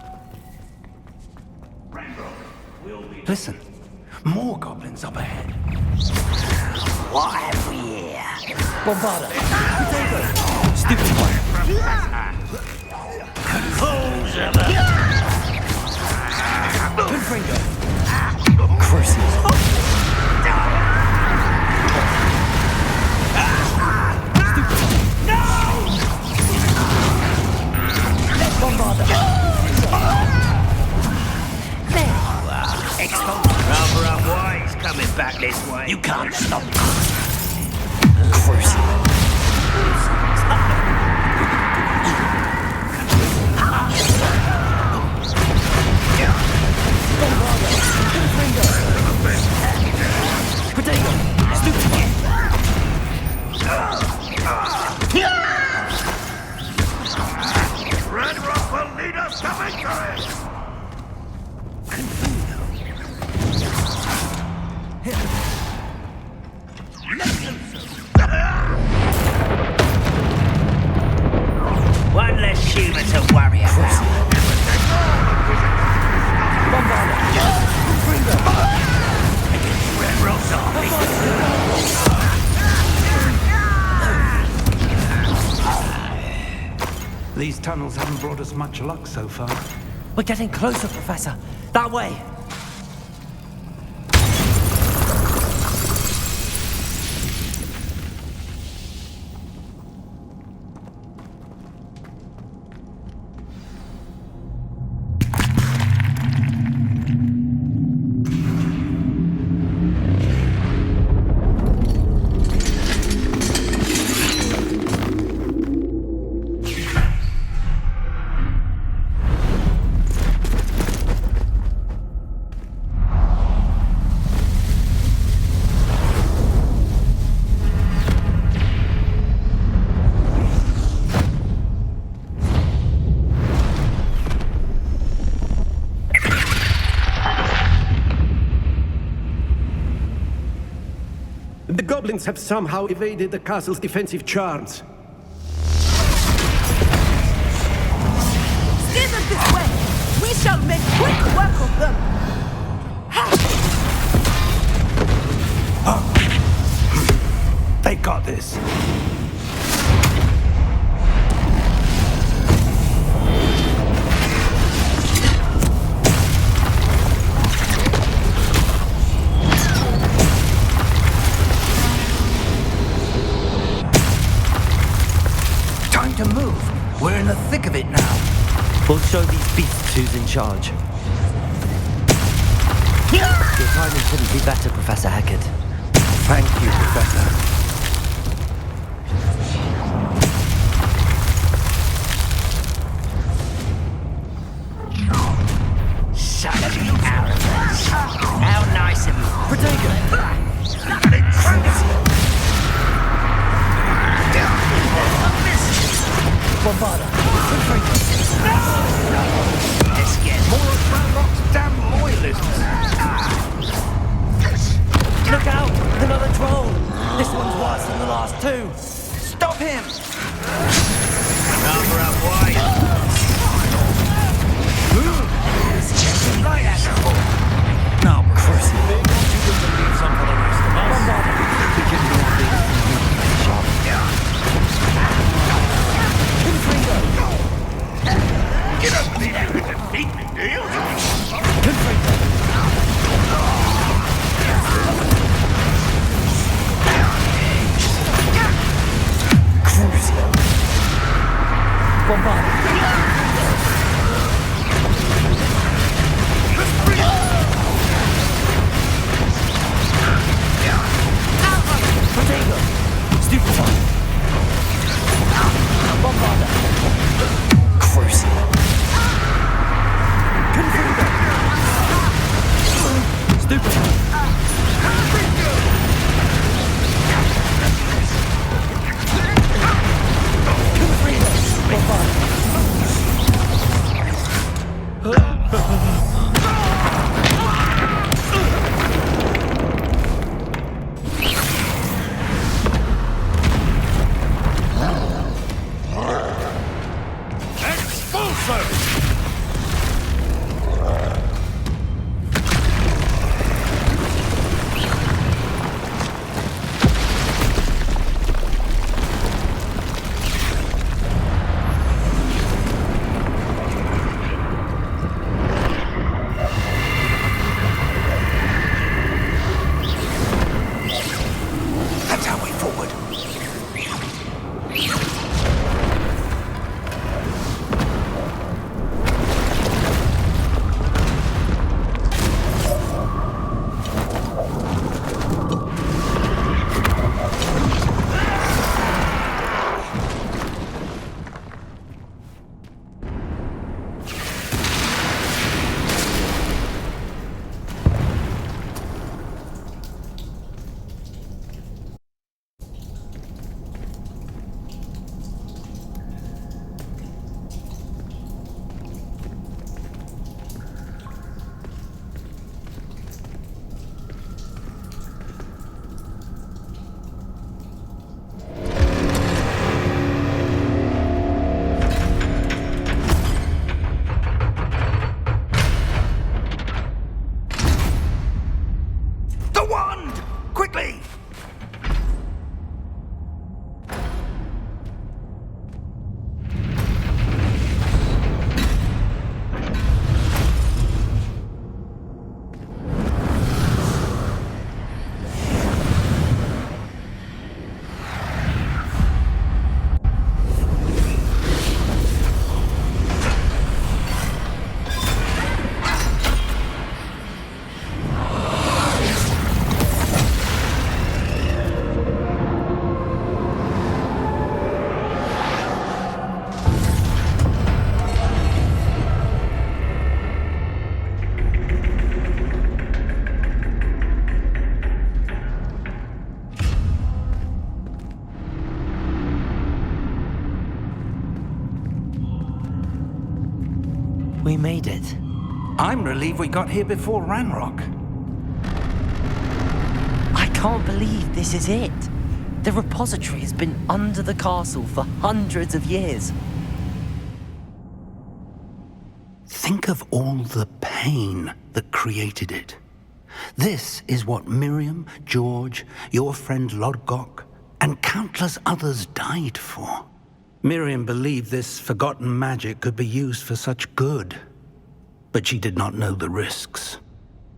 Listen, more goblins up ahead. What have we here? Bombarda! Stupid one! Confringo! Crucius! Bombarda! Rather unwise coming back this way. You can't stop us. Ranrock will lead us to victory! One less human to worry about. Ranrock's army. These tunnels haven't brought us much luck so far. We're getting closer, Professor. That way. The goblins have somehow evaded the castle's defensive charms. Steer them this way! We shall make quick work of them! They got this. Time to move. We're in the thick of it now. We'll show these beasts who's in charge. Your timing couldn't be better, Professor Heckard. Thank you, Professor. Son of an arrogance. How nice of you. Protego! Bombarda! Let's get More of Ranrock's damn loyalists. Look out! Another troll! This one's worse than the last two! Stop him! Rather unwise. Right at the ball. Now, Chris. They want you to leave some for the rest of us. We can do things sharp. You don't believe you can defeat me, do you? Stupid one! We made it. I'm relieved we got here before Ranrock. I can't believe this is it. The repository has been under the castle for hundreds of years. Think of all the pain that created it. This is what Miriam, George, your friend Lodgok, and countless others died for. Miriam believed this forgotten magic could be used for such good, but she did not know the risks.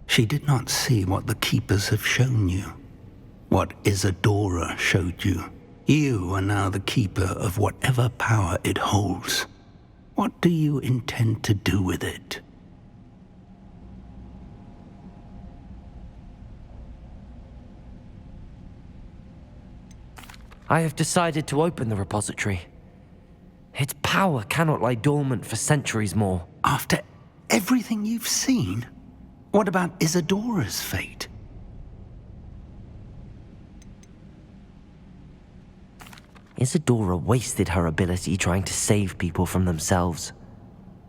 She did not see what the Keepers have shown you, what Isadora showed you. You are now the Keeper of whatever power it holds. What do you intend to do with it? I have decided to open the repository. Its power cannot lie dormant for centuries more. After everything you've seen? What about Isadora's fate? Isadora wasted her ability trying to save people from themselves.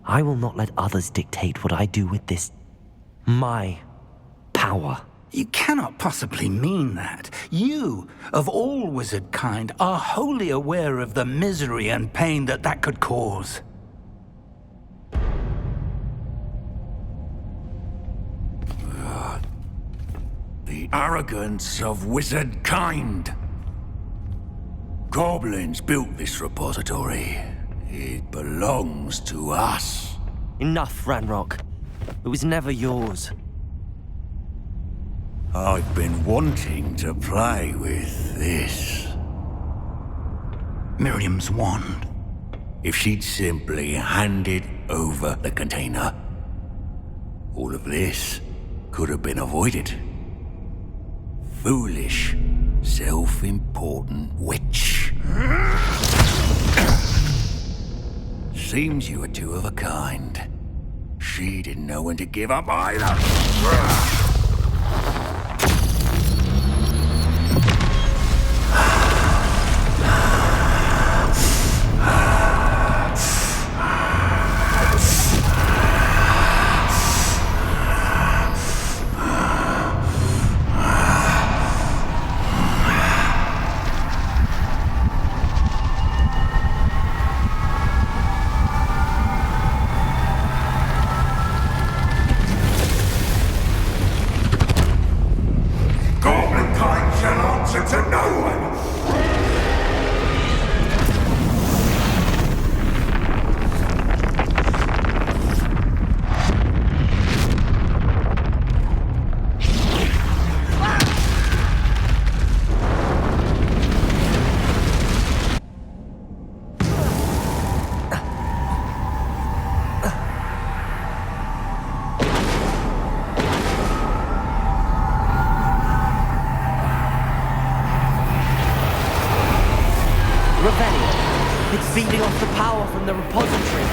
I will not let others dictate what I do with this. My power. You cannot possibly mean that. You, of all wizard kind, are wholly aware of the misery and pain that could cause. The arrogance of wizard kind. Goblins built this repository. It belongs to us. Enough, Ranrock. It was never yours. I've been wanting to play with this. Miriam's wand. If she'd simply handed over the container, all of this could have been avoided. Foolish, self-important witch. Seems you were two of a kind. She didn't know when to give up either. Feeding off the power from the repository.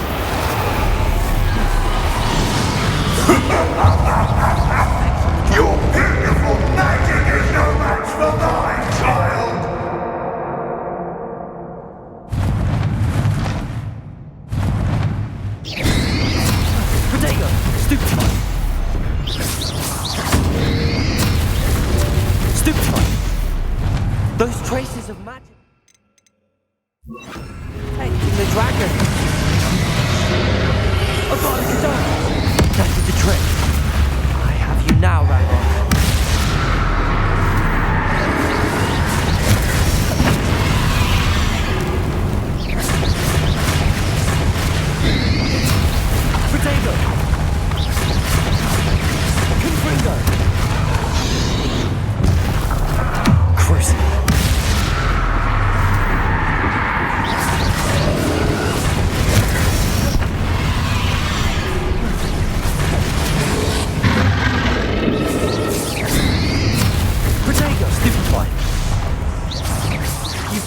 Your beautiful magic is no match for mine, child! Protego! Stupefy! Stupefy! Those traces of magic... The dragon! Oh god, it's done! That is the trick. I have you now, Ranrock. Potato! Confringo! Crucible!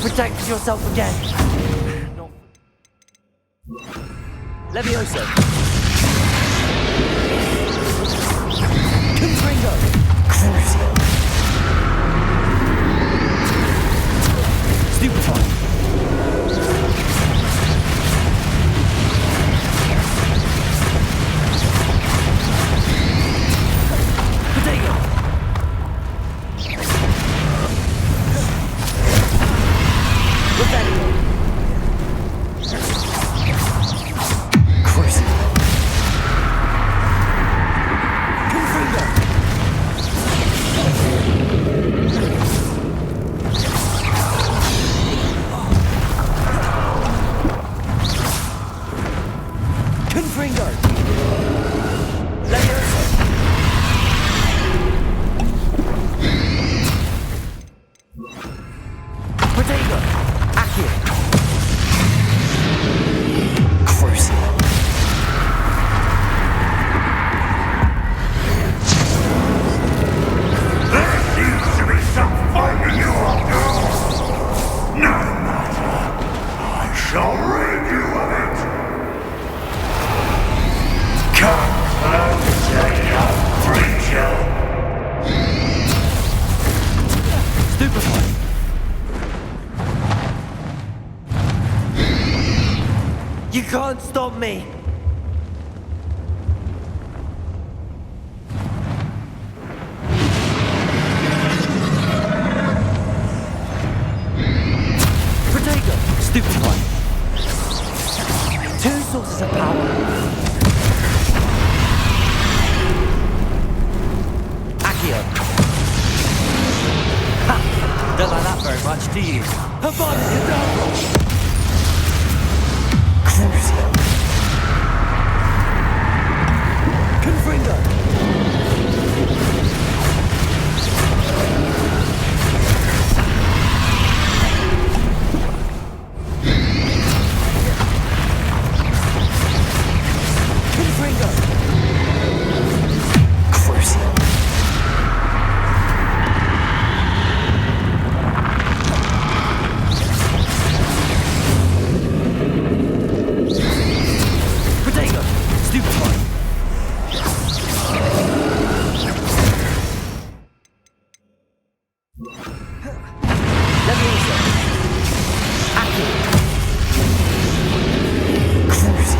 Protect yourself again. No. Levioso. Confringo. Crucio. Stupefy. shall rid you of it! Come closer, young creature! Stupefy! You can't stop me! Protego! Stupefy! Two sources of power. Accio! Ha! Don't like that very much, do you? Her body is down! Crucio! Confringo! Confringo! Crucio! Protego! Stupefy! Leviosa! Accio! Crucio!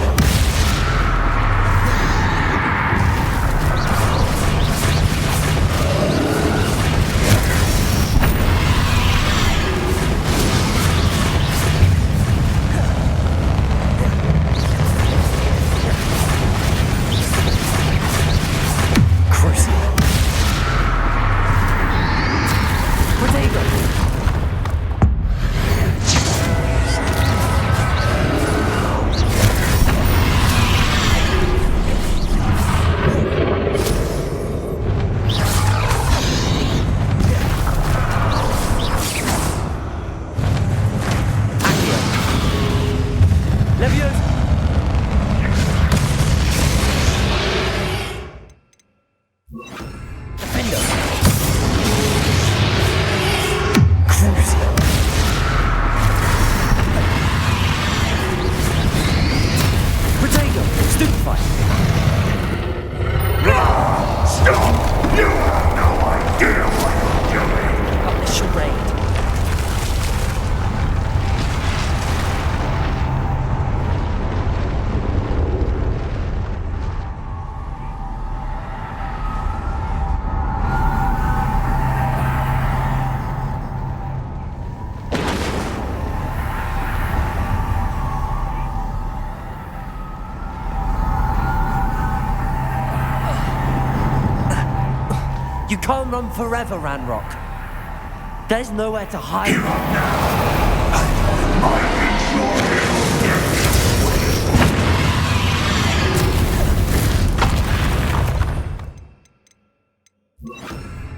Crucio! Protego! Accio! Leviosa! Defendo! Crucio! Protego! Stupefy! Stop! You have no idea what you're doing! A charade! You can't run forever, Ranrock. There's nowhere to hide. Give up now! And I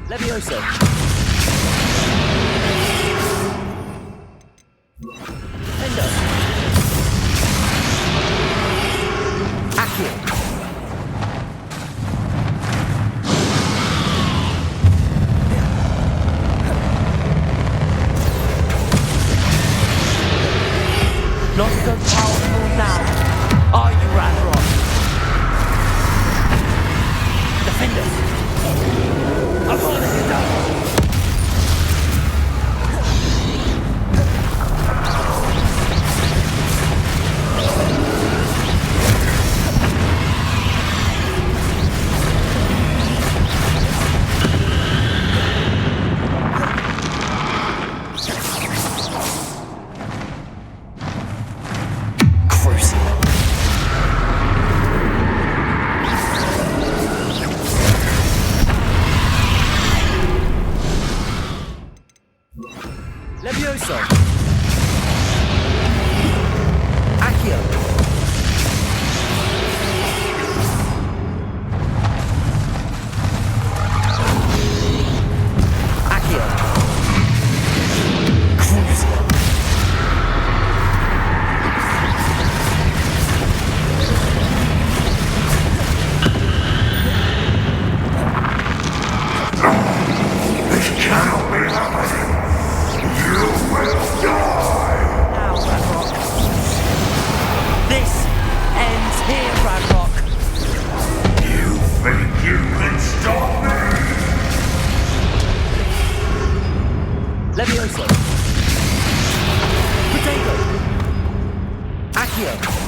Leviosa! Defendo! Accio! Not so powerful now, are you, Ranrock? Defender! I'm holding you down! Accio.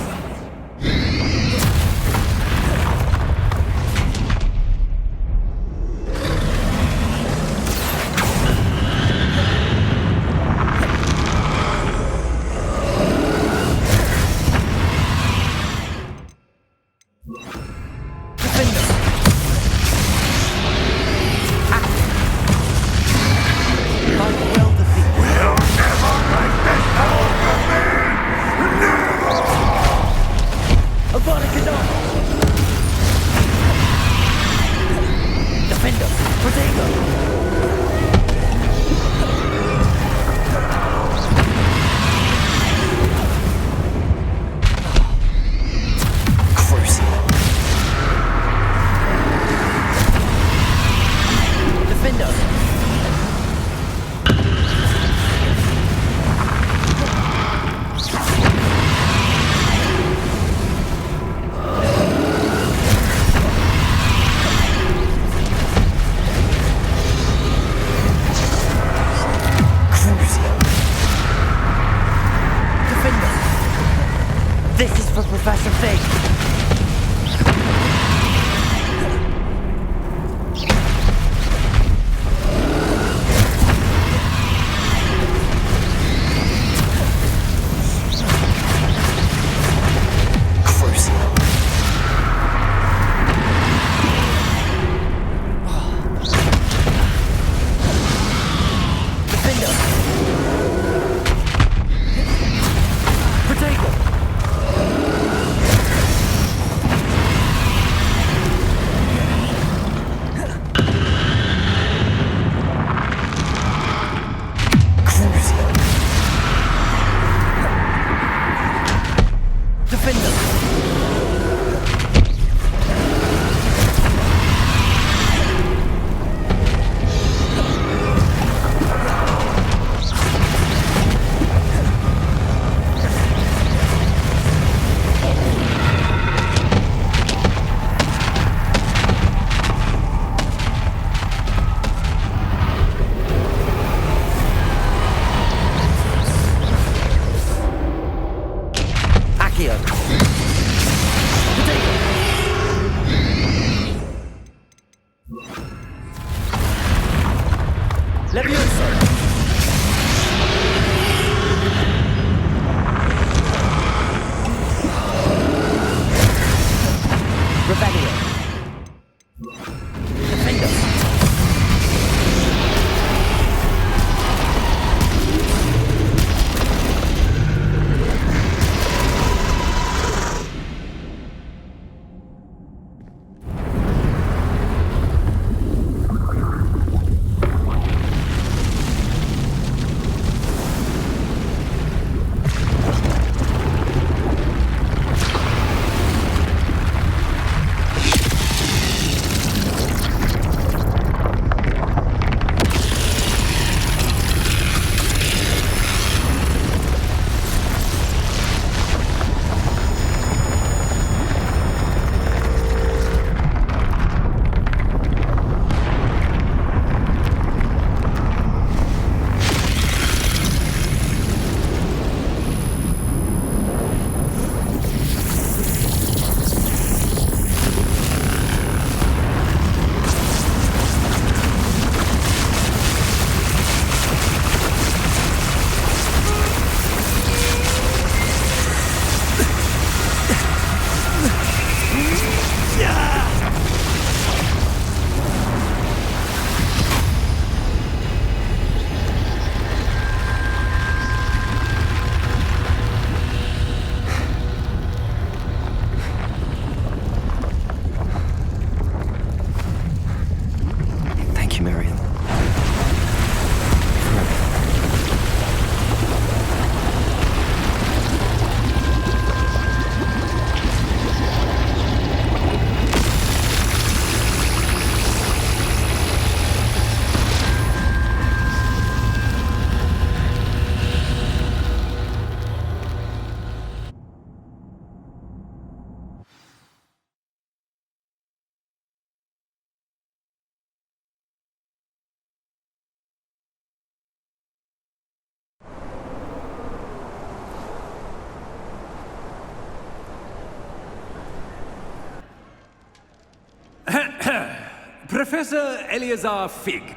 Professor Eleazar Fig.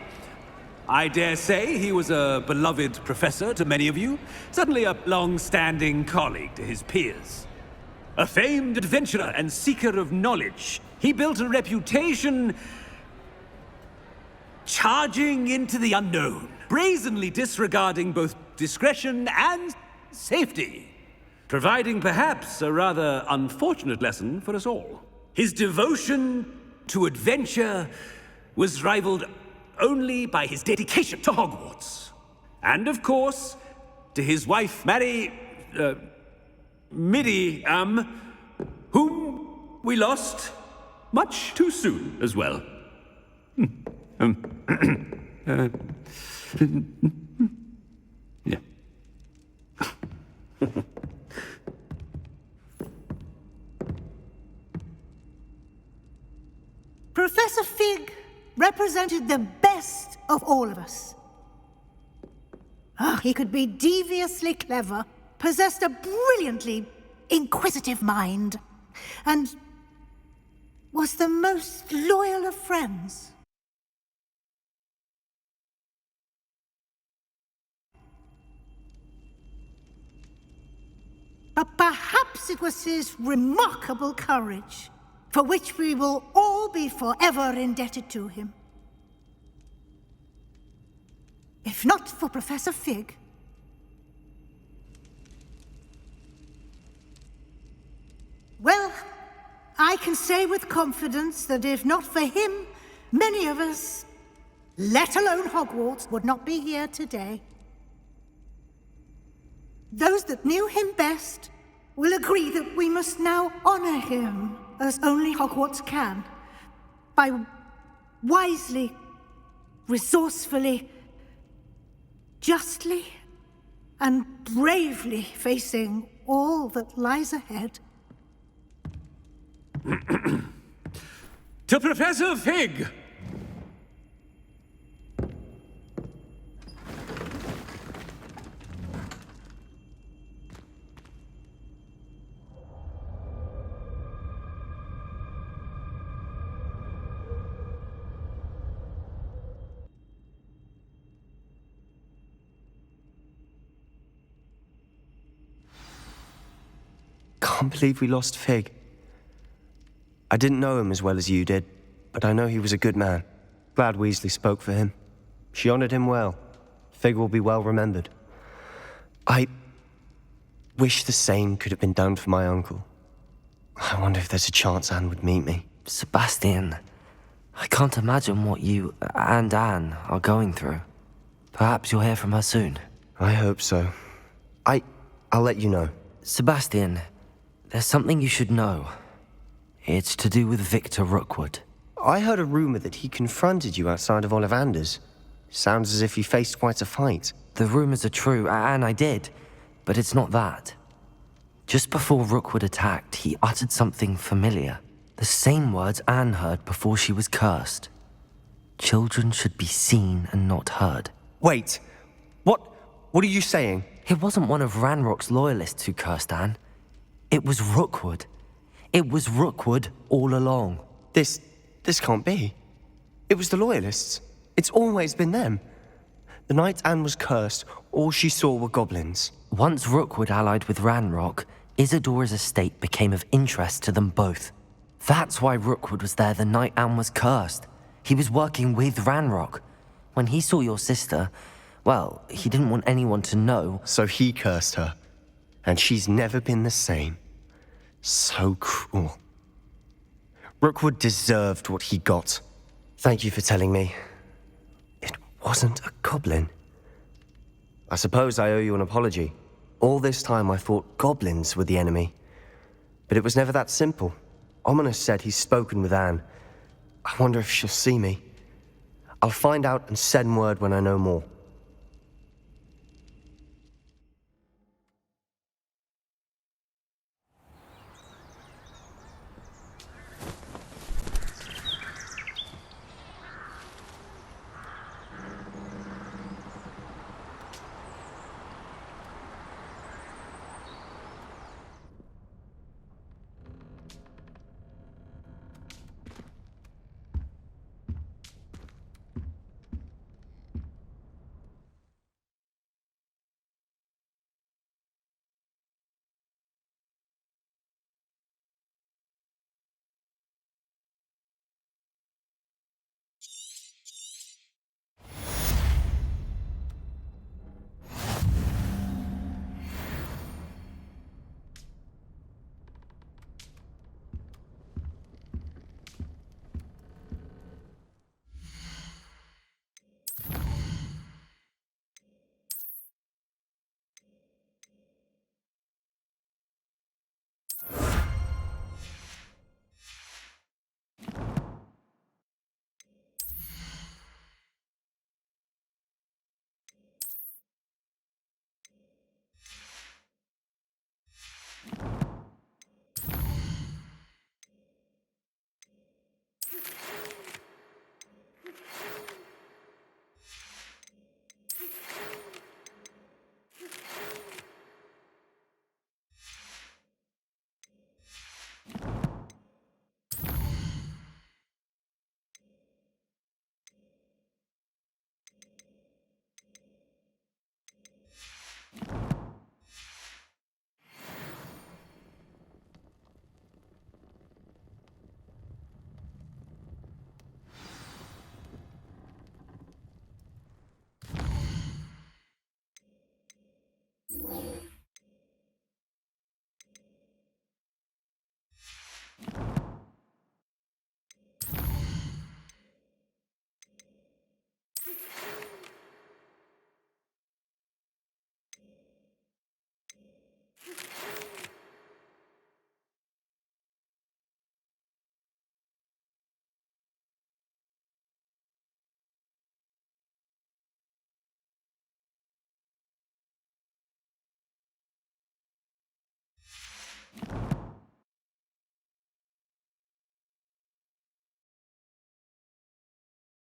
I dare say he was a beloved professor to many of you, certainly a long-standing colleague to his peers. A famed adventurer and seeker of knowledge, he built a reputation charging into the unknown, brazenly disregarding both discretion and safety, providing perhaps a rather unfortunate lesson for us all. His devotion to adventure was rivaled only by his dedication to Hogwarts. And of course, to his wife, Midi, whom we lost much too soon as well. Yeah. Professor Fig represented the best of all of us. He could be deviously clever, possessed a brilliantly inquisitive mind, and was the most loyal of friends. But perhaps it was his remarkable courage, for which we will all be forever indebted to him. If not for Professor Fig, well, I can say with confidence that if not for him, many of us, let alone Hogwarts, would not be here today. Those that knew him best will agree that we must now honor him as only Hogwarts can, by wisely, resourcefully, justly, and bravely facing all that lies ahead. To Professor Fig! Can't believe we lost Fig. I didn't know him as well as you did, but I know he was a good man. Glad Weasley spoke for him. She honored him well. Fig will be well remembered. I wish the same could have been done for my uncle. I wonder if there's a chance Anne would meet me. Sebastian, I can't imagine what you and Anne are going through. Perhaps you'll hear from her soon. I hope so. I'll let you know. Sebastian, there's something you should know. It's to do with Victor Rookwood. I heard a rumor that he confronted you outside of Ollivander's. Sounds as if you faced quite a fight. The rumors are true, and I did, but it's not that. Just before Rookwood attacked, he uttered something familiar. The same words Anne heard before she was cursed. Children should be seen and not heard. Wait, what are you saying? It wasn't one of Ranrock's loyalists who cursed Anne. It was Rookwood. It was Rookwood all along. This can't be. It was the Loyalists. It's always been them. The night Anne was cursed, all she saw were goblins. Once Rookwood allied with Ranrock, Isadora's estate became of interest to them both. That's why Rookwood was there the night Anne was cursed. He was working with Ranrock. When he saw your sister, well, he didn't want anyone to know. So he cursed her. And she's never been the same. So cruel. Rookwood deserved what he got. Thank you for telling me. It wasn't a goblin. I suppose I owe you an apology. All this time I thought goblins were the enemy. But it was never that simple. Ominous said he's spoken with Anne. I wonder if she'll see me. I'll find out and send word when I know more.